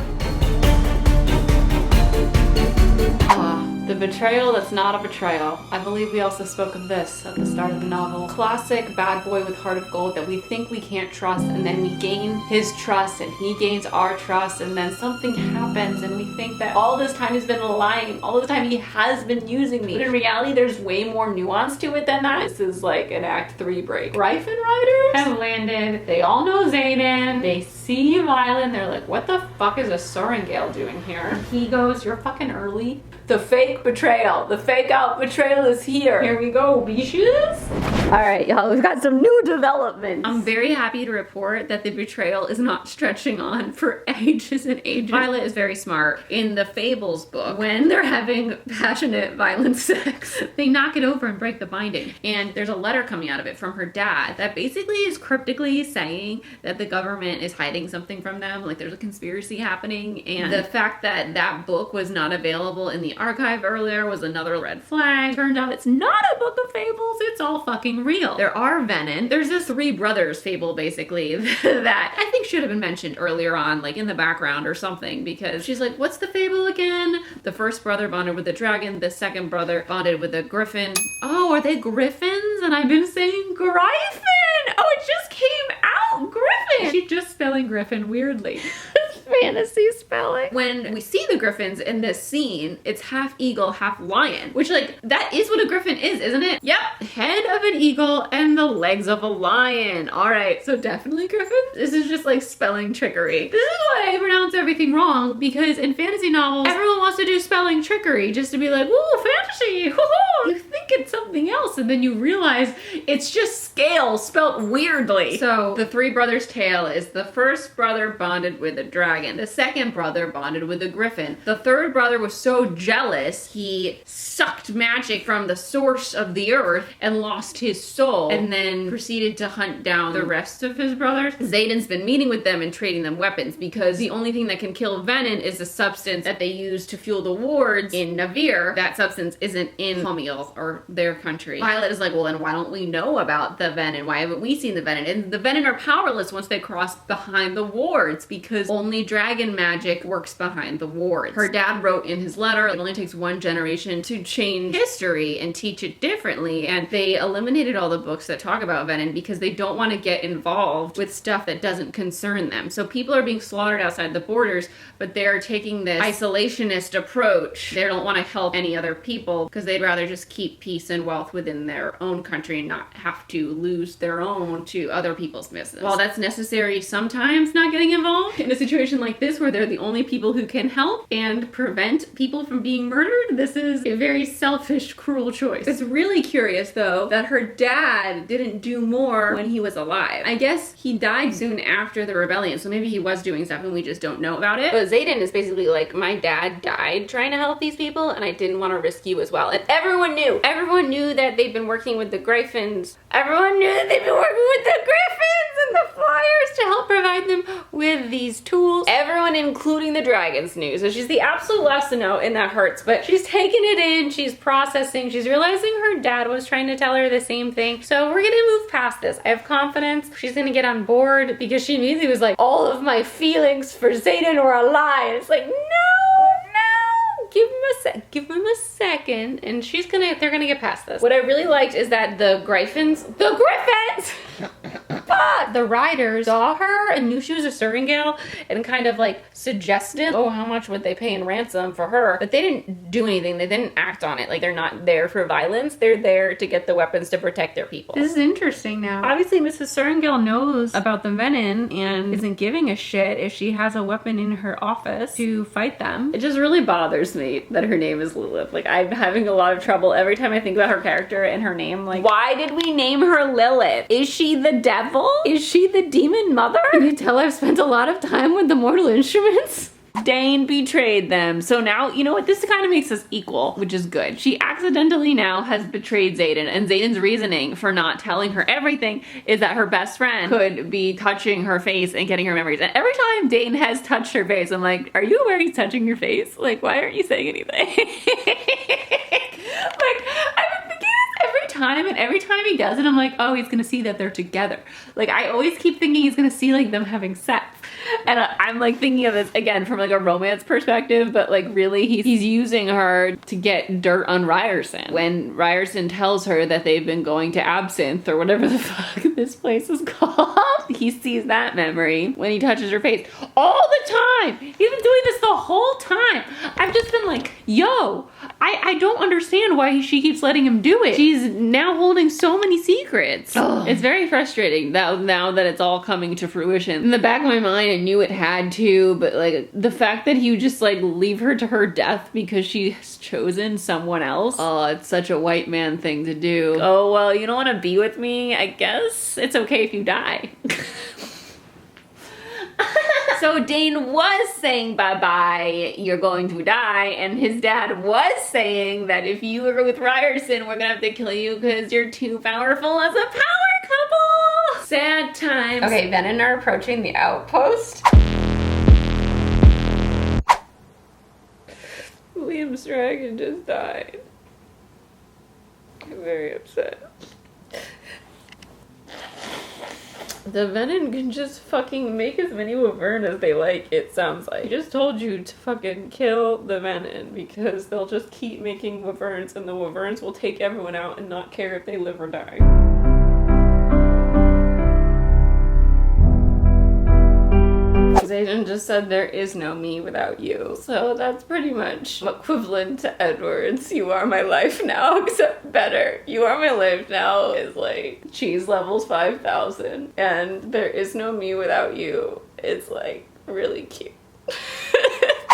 The betrayal that's not a betrayal. I believe we also spoke of this at the start of the novel. Classic bad boy with heart of gold that we think we can't trust, and then we gain his trust and he gains our trust, and then something happens and we think that all this time he's been lying, all this time he has been using me. But in reality, there's way more nuance to it than that. This is like an Act 3 break. Gryphon riders have landed. They all know Xaden. They see Violet and they're like, what the fuck is a Sorengale doing here? He goes, you're fucking early. The fake betrayal. The fake out betrayal is here. Here we go, bitches. All right, y'all, we've got some new developments. I'm very happy to report that the betrayal is not stretching on for ages and ages. Violet is very smart. In the Fables book, when they're having passionate, violent sex, they knock it over and break the binding. And there's a letter coming out of it from her dad that basically is cryptically saying that the government is hiding something from them, like there's a conspiracy happening. And the fact that that book was not available in the archive earlier was another red flag. Turned out it's not a book of fables, it's all fucking real. There are venin. There's this three brothers fable basically that I think should have been mentioned earlier on, like in the background or something, because she's like, what's the fable again? The first brother bonded with the dragon, the second brother bonded with a griffin. Oh, are they griffins? And I've been saying Gryphon! Oh, it just came out! Griffin! She's just spelling griffin weirdly. Fantasy spelling. When we see the griffins in this scene, it's half eagle, half lion, which like, that is what a griffin is, isn't it? Yep, head of an eagle and the legs of a lion. All right, so definitely griffins. This is just like spelling trickery. This is why I pronounce everything wrong, because in fantasy novels, everyone wants to do spelling trickery just to be like, woo, fantasy, woohoo. You think it's something else, and then you realize it's just scale spelt weirdly. So the three brothers' tale is the first brother bonded with a dragon. The second brother bonded with a griffin. The third brother was so jealous, he sucked magic from the source of the earth and lost his soul, and then proceeded to hunt down the rest of his brothers. Xaden's been meeting with them and trading them weapons, because the only thing that can kill venin is a substance that they use to fuel the wards in Navir. That substance isn't in Homiel or their country. Violet is like, well then why don't we know about the venin? Why haven't we seen the venin? And the venin are powerless once they cross behind the wards, because only dragon magic works behind the wards. Her dad wrote in his letter, it only takes one generation to change history and teach it differently, and they eliminated all the books that talk about venin because they don't want to get involved with stuff that doesn't concern them. So people are being slaughtered outside the borders, but they're taking this isolationist approach. They don't want to help any other people because they'd rather just keep peace and wealth within their own country and not have to lose their own to other people's business. While that's necessary sometimes, not getting involved in a situation like this where they're the only people who can help and prevent people from being murdered, this is a very selfish, cruel choice. It's really curious though that her dad didn't do more when he was alive. I guess he died soon after the rebellion, so maybe he was doing stuff and we just don't know about it. But Xaden is basically like, my dad died trying to help these people and I didn't want to risk you as well. And everyone knew. Everyone knew that they'd been working with the Gryphons. Everyone knew that they'd been working with the Gryphons and the Flyers to help provide them with these tools. Everyone, including the dragons, knew. So she's the absolute last to know, and that hurts. But she's taking it in, she's processing, she's realizing her dad was trying to tell her the same thing. So we're gonna move past this. I have confidence she's gonna get on board, because she immediately was like, all of my feelings for Xaden were a lie. And it's like, no. Give him a second, and they're gonna get past this. What I really liked is that the Griffins, the riders saw her and knew she was a Sorengale and kind of like suggested, oh, how much would they pay in ransom for her? But they didn't do anything. They didn't act on it. Like, they're not there for violence. They're there to get the weapons to protect their people. This is interesting now. Obviously, Mrs. Sorengale knows about the venin and isn't giving a shit if she has a weapon in her office to fight them. It just really bothers me that her name is Lilith. Like, I'm having a lot of trouble every time I think about her character and her name. Like, why did we name her Lilith? Is she the devil? Is she the demon mother? Can you tell I've spent a lot of time with the Mortal Instruments? Dane betrayed them. So now, you know what? This kind of makes us equal, which is good. She accidentally now has betrayed Xaden, and Xaden's reasoning for not telling her everything is that her best friend could be touching her face and getting her memories. And every time Dane has touched her face, I'm like, are you aware he's touching your face? Like, why aren't you saying anything? Like, I've been thinking this every time, and every time he does it, I'm like, oh, he's gonna see that they're together. Like, I always keep thinking he's gonna see like them having sex. And I'm like thinking of this again from like a romance perspective, but like really he's using her to get dirt on Riorson. When Riorson tells her that they've been going to Absinthe or whatever the fuck this place is called, he sees that memory when he touches her face all the time. He's been doing this the whole time. I've just been like, yo, I don't understand why she keeps letting him do it. She's now holding so many secrets. Ugh. It's very frustrating now that it's all coming to fruition. In the back of my mind, I knew it had to, but like the fact that he would just like leave her to her death because she's chosen someone else. Oh, it's such a white man thing to do. Oh, well, you don't want to be with me? I guess it's okay if you die. So Dane was saying bye-bye, you're going to die, and his dad was saying that if you were with Riorson, we're gonna have to kill you because you're too powerful as a power couple. Sad times. Okay, Ben and are approaching the outpost. Liam's dragon just died. I'm very upset. The venom can just fucking make as many wyvern as they like, it sounds like. I just told you to fucking kill the venom because they'll just keep making wyverns and the wyverns will take everyone out and not care if they live or die. Xaden just said there is no me without you. So that's pretty much equivalent to Edward's you are my life now, except better. You are my life now is like cheese levels 5,000 and there is no me without you. It's like really cute.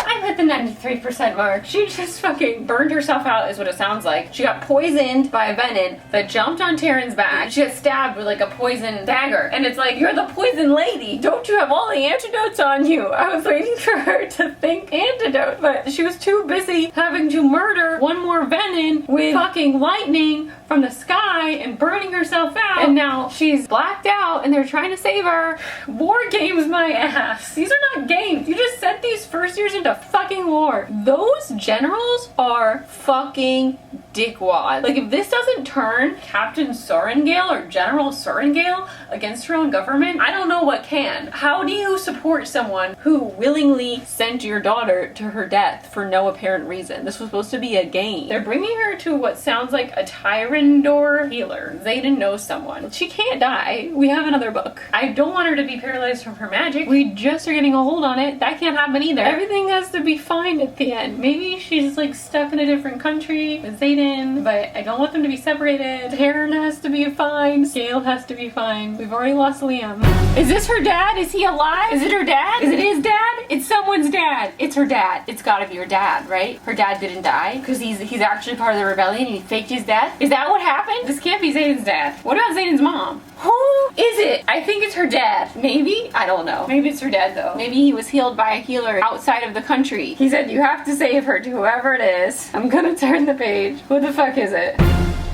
I'm at the 93% mark. She just fucking burned herself out is what it sounds like. She got poisoned by a venom that jumped on Taryn's back. She got stabbed with like a poison dagger. And it's like, you're the poison lady. Don't you have all the antidotes on you? I was waiting for her to think antidote, but she was too busy having to murder one more venom with fucking lightning from the sky and burning herself out. And now she's blacked out and they're trying to save her. War games my ass. These are not games. You just sent these first years into fucking war. Those generals are fucking dickwads. Like if this doesn't turn Captain Sorengale or General Sorengale against her own government, I don't know what can. How do you support someone who willingly sent your daughter to her death for no apparent reason? This was supposed to be a game. They're bringing her to what sounds like a Tyrandor healer. Xaden knows someone. She can't die. We have another book. I don't want her to be paralyzed from her magic. We just are getting a hold on it. That can't happen either. Everything has to be fine at the end. Maybe she's like stuck in a different country with Xaden, but I don't want them to be separated. Taryn has to be fine. Gale has to be fine. We've already lost Liam. Is this her dad? Is he alive? Is it her dad? Is it his dad? It's someone's dad. It's her dad. It's gotta be her dad, right? Her dad didn't die because he's actually part of the rebellion and he faked his death. Is that what happened? This can't be Xaden's dad. What about Xaden's mom? Who is it? I think it's her dad. Maybe? I don't know. Maybe it's her dad though. Maybe he was healed by a healer outside of the country. He said you have to save her to whoever it is. I'm gonna turn the page. Who the fuck is it?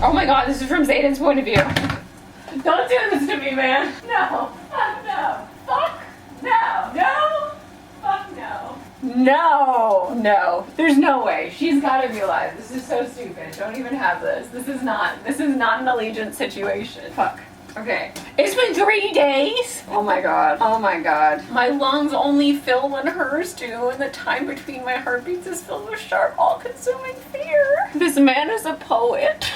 Oh my god, this is from Xaden's point of view. Don't do this to me, man. No. Fuck no. Fuck no. No. Fuck no. No. No. There's no way. She's gotta be alive. This is so stupid. Don't even have this. This is not an allegiance situation. Fuck. Okay. It's been 3 days. Oh my god. Oh my god. My lungs only fill when hers do, and the time between my heartbeats is filled with sharp, all-consuming fear. This man is a poet.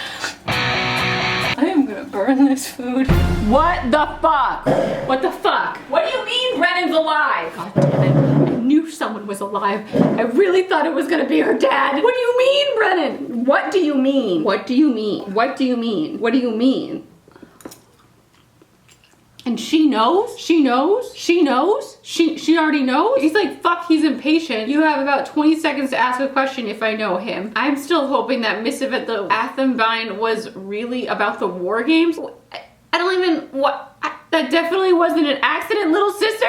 I am gonna burn this food. What the fuck? What the fuck? What do you mean Brennan's alive? God damn it. I knew someone was alive. I really thought it was gonna be her dad. What do you mean, Brennan? What do you mean? What do you mean? What do you mean? What do you mean? And she knows? She knows? She knows? She already knows? He's like, fuck, he's impatient. You have about 20 seconds to ask a question if I know him. I'm still hoping that Missive at the Athenbine was really about the war games. I don't even, that definitely wasn't an accident, little sister.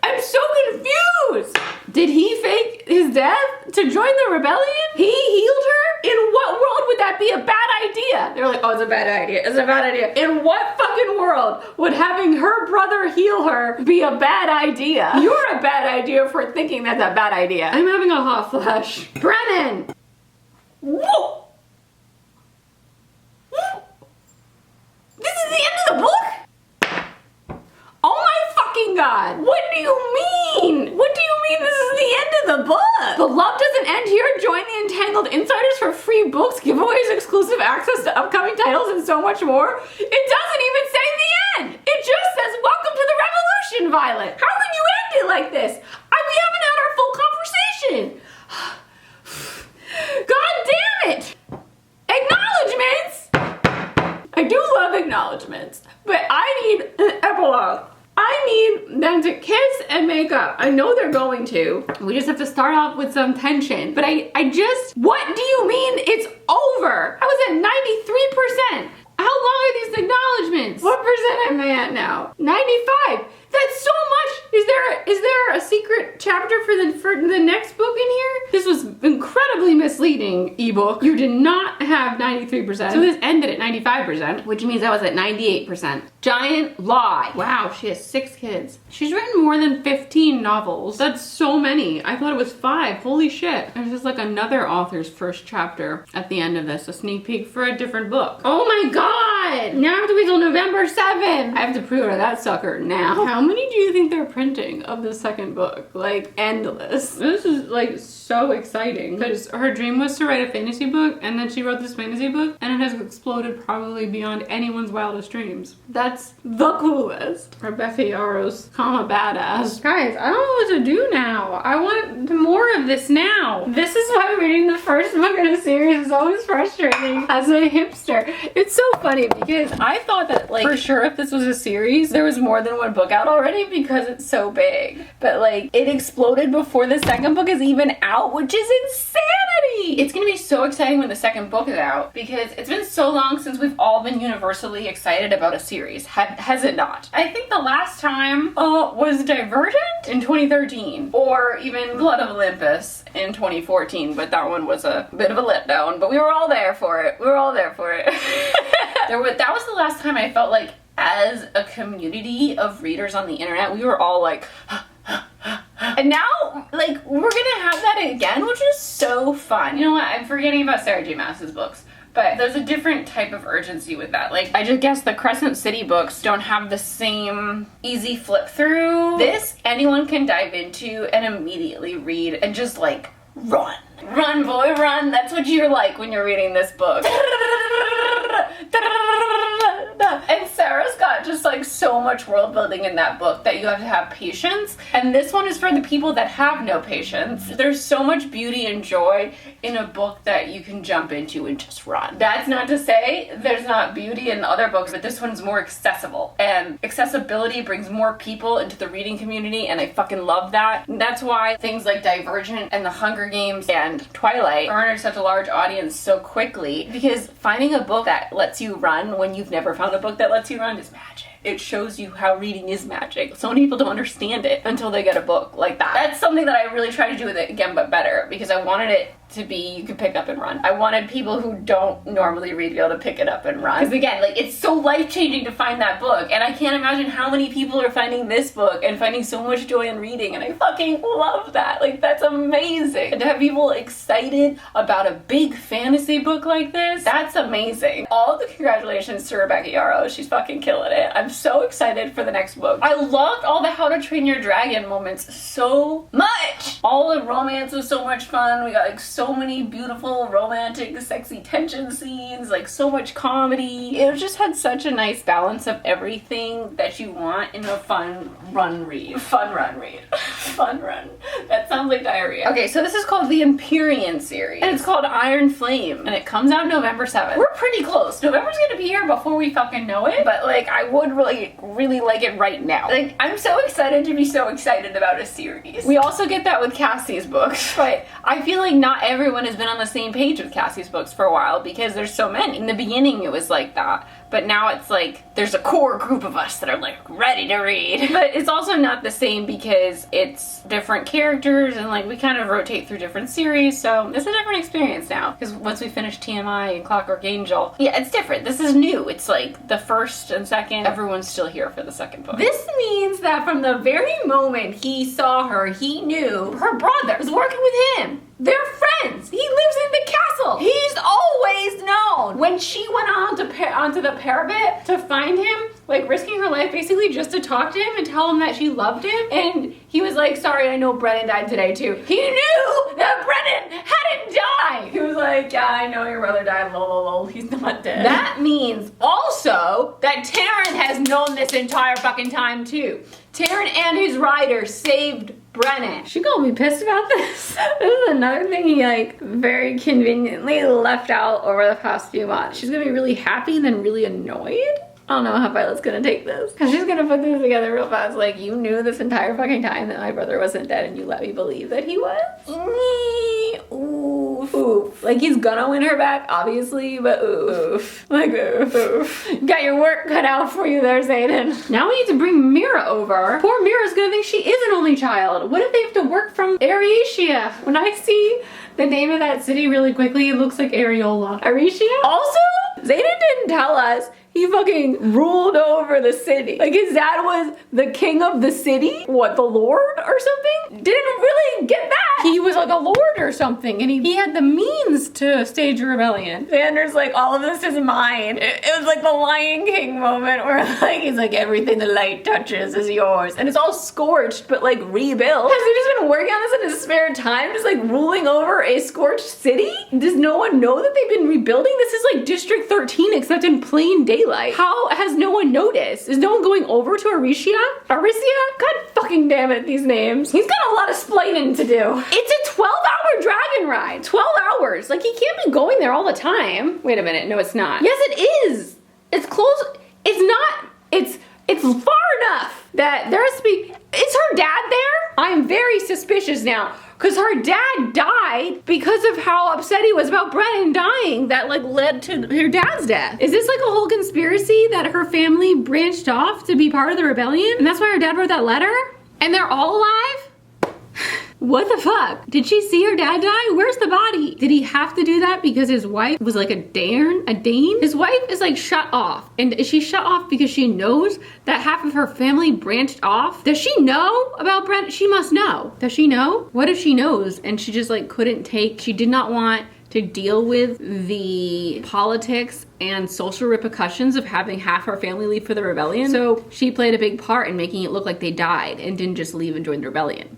I'm so confused. Did he fake his death to join the rebellion? He healed her? In what world would that be a bad idea? They're like, oh, it's a bad idea. It's a bad idea. In what fucking world would having her brother heal her be a bad idea? You're a bad idea for thinking that's a bad idea. I'm having a hot flash. Brennan! Whoa! This is the end of the book? Oh my fucking god! What do you mean? What do you mean this is the end of the book? The love doesn't end here. Join the Entangled Insiders for free books, giveaways, exclusive access to upcoming titles, and so much more. It doesn't even say the end. It just says, welcome to the revolution, Violet. How can you end it like this? We haven't had our full conversation. God damn it! Acknowledgements! I do love acknowledgements, but I need an epilogue. I need them to kiss and make up. I know they're going to. We just have to start off with some tension. But I just, what do you mean it's over? I was at 93%. How long are these acknowledgements? What percent am I at now? 95. That's so much. Is there a secret chapter for the next book in here? This was incredibly misleading, ebook. You did not have 93%. So this ended at 95%, which means I was at 98%. Giant lie. Wow, she has 6 kids. She's written more than 15 novels. That's so many. I thought it was 5. Holy shit. There's just like another author's first chapter at the end of this, a sneak peek for a different book. Oh my god! Now I have to wait till November 7th. I have to pre-order that sucker now. How many do you think they're printing of the second book? Like, endless. This is like so exciting because her dream was to write a fantasy book, and then she wrote this fantasy book, and it has exploded probably beyond anyone's wildest dreams. That's the coolest. Rebecca Yarros, comma badass. Guys, I don't know what to do now. I want more of this now. This is why reading the first book in a series is always frustrating as a hipster. It's so funny because I thought that, like, for sure if this was a series, there was more than one book out already because it's so big. But like, it exploded before the second book is even out, which is insanity! It's gonna be so exciting when the second book is out because it's been so long since we've all been universally excited about a series. Has it not? I think the last time was Divergent in 2013, or even Blood of Olympus in 2014, but that one was a bit of a letdown, but we were all there for it. We were all there for it. That was the last time I felt like, as a community of readers on the internet, we were all like, and now, like, we're gonna have that again, which is so fun. You know what? I'm forgetting about Sarah J. Maas's books. But there's a different type of urgency with that. Like, I just guess the Crescent City books don't have the same easy flip through. This, anyone can dive into and immediately read and just, like, run. Run, boy, run. That's what you're like when you're reading this book. And Sarah's got just like so much world building in that book that you have to have patience. And this one is for the people that have no patience. There's so much beauty and joy in a book that you can jump into and just run. That's not to say there's not beauty in other books, but this one's more accessible. And accessibility brings more people into the reading community, and I fucking love that. And that's why things like Divergent and The Hunger Games and Twilight garnered such a large audience so quickly, because finding a book that lets you run when you've never found a book that lets you run is magic. It shows you how reading is magic. So many people don't understand it until they get a book like that. That's something that I really try to do with it again, but better, because I wanted it to be you can pick up and run. I wanted people who don't normally read to be able to pick it up and run. Because again, like, it's so life-changing to find that book, and I can't imagine how many people are finding this book and finding so much joy in reading, and I fucking love that. Like, that's amazing. And to have people excited about a big fantasy book like this, that's amazing. All the congratulations to Rebecca Yarros. She's fucking killing it. I'm so excited for the next book. I loved all the How to Train Your Dragon moments so much. All the romance was so much fun. We got like so many beautiful romantic sexy tension scenes, like so much comedy. It just had such a nice balance of everything that you want in a fun run read. Fun run read. Fun run. That sounds like diarrhea. Okay, so this is called the Empyrean series, and it's called Iron Flame, and it comes out November 7th. We're pretty close. November's gonna be here before we fucking know it, but like, I would really like it right now. Like, I'm so excited to be so excited about a series. We also get that with Cassie's books, but I feel like not everyone has been on the same page with Cassie's books for a while because there's so many. In the beginning it was like that, but now it's like there's a core group of us that are like ready to read. But it's also not the same because it's different characters and like we kind of rotate through different series, so it's a different experience now. Because once we finish TMI and Clockwork Angel, yeah, it's different. This is new. It's like the first and second, everyone's still here for the second book. This means that from the very moment he saw her, he knew her brother was working with him. They're friends. He lives in the castle. He's always known. When she went onto the parapet to find him, like risking her life basically just to talk to him and tell him that she loved him, and he was like, sorry, I know Brennan died today too. He knew that Brennan hadn't died. He was like, yeah, I know your brother died, lol, he's not dead. That means also that Taryn has known this entire fucking time too. Taryn and his rider saved Brennan. She gonna be pissed about this. This is another thing he like very conveniently left out over the past few months. She's gonna be really happy and then really annoyed. I don't know how Violet's gonna take this. Cause she's gonna put this together real fast. Like, you knew this entire fucking time that my brother wasn't dead and you let me believe that he was? Oof. Oof. Like, he's gonna win her back, obviously, but oof. Like, oof. Got your work cut out for you there, xaden. Now we need to bring Mira over. Poor Mira's gonna think she is an only child. What if they have to work from Ariatia? When I see the name of that city really quickly, it looks like Areola. Ariatia? Also, xaden didn't tell us he fucking ruled over the city. Like, his dad was the king of the city? What, the lord or something? Didn't really get that. He was like a lord or something, and he had the means to stage a rebellion. Xander's like, all of this is mine. It was like the Lion King moment where like he's like, everything the light touches is yours. And it's all scorched, but like rebuilt. Has he just been working on this in his spare time? Just like ruling over a scorched city? Does no one know that they've been rebuilding? This is like District 13 except in plain daylight. How has no one noticed? Is no one going over to Aricia? God fucking damn it, these names. He's got a lot of splaining to do. It's a 12-hour dragon ride. 12 hours. Like, he can't be going there all the time. Wait a minute. No, it's not. Yes, it is. It's close. It's not. It's far enough that there has to be. Is her dad there? I am very suspicious now. Because her dad died because of how upset he was about Brennan dying that like led to her dad's death. Is this like a whole conspiracy that her family branched off to be part of the rebellion? And that's why her dad wrote that letter? And they're all alive? What the fuck? Did she see her dad die? Where's the body? Did he have to do that because his wife was like a Dane? His wife is like shut off. And is she shut off because she knows that half of her family branched off? Does she know about Brent? She must know. Does she know? What if she knows and she just like couldn't take, she did not want to deal with the politics and social repercussions of having half her family leave for the rebellion? So she played a big part in making it look like they died and didn't just leave and join the rebellion.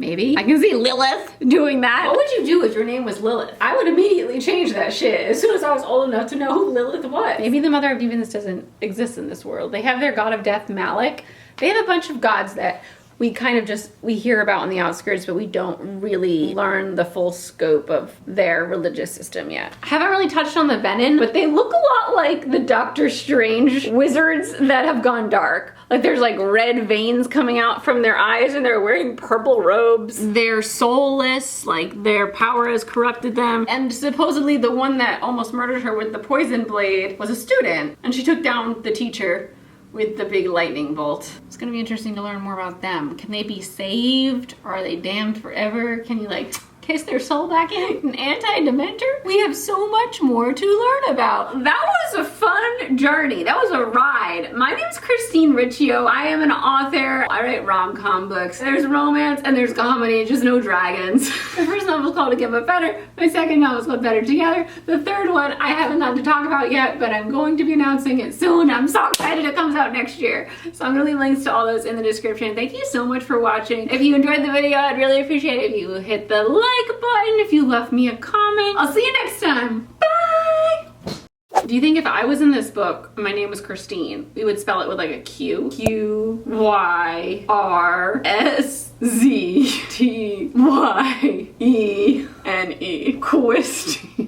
Maybe. I can see Lilith doing that. What would you do if your name was Lilith? I would immediately change that shit as soon as I was old enough to know who Lilith was. Maybe the Mother of Demons doesn't exist in this world. They have their god of death, Malik. They have a bunch of gods that we kind of just, we hear about on the outskirts, but we don't really learn the full scope of their religious system yet. I haven't really touched on the Venom, but they look a lot like the Doctor Strange wizards that have gone dark. Like, there's like red veins coming out from their eyes and they're wearing purple robes. They're soulless, like their power has corrupted them. And supposedly the one that almost murdered her with the poison blade was a student, and she took down the teacher with the big lightning bolt. It's gonna be interesting to learn more about them. Can they be saved? Or are they damned forever? Can you like kiss their soul back in? An anti-dementor? We have so much more to learn about. That was a fun journey. That was a ride. My name is Christine Riccio. I am an author. I write rom-com books. There's romance and there's comedy, just no dragons. The first novel is called To Get But Better. My second novel is called Better Together. The third one I haven't had to talk about yet, but I'm going to be announcing it soon. I'm so excited it comes out next year. So I'm gonna leave links to all those in the description. Thank you so much for watching. If you enjoyed the video, I'd really appreciate it if you hit the like button, if you left me a comment. I'll see you next time. Bye! Do you think if I was in this book, my name was Christine, we would spell it with like a Q? Q-Y-R-S-Z-T-Y-E-N-E. Christine.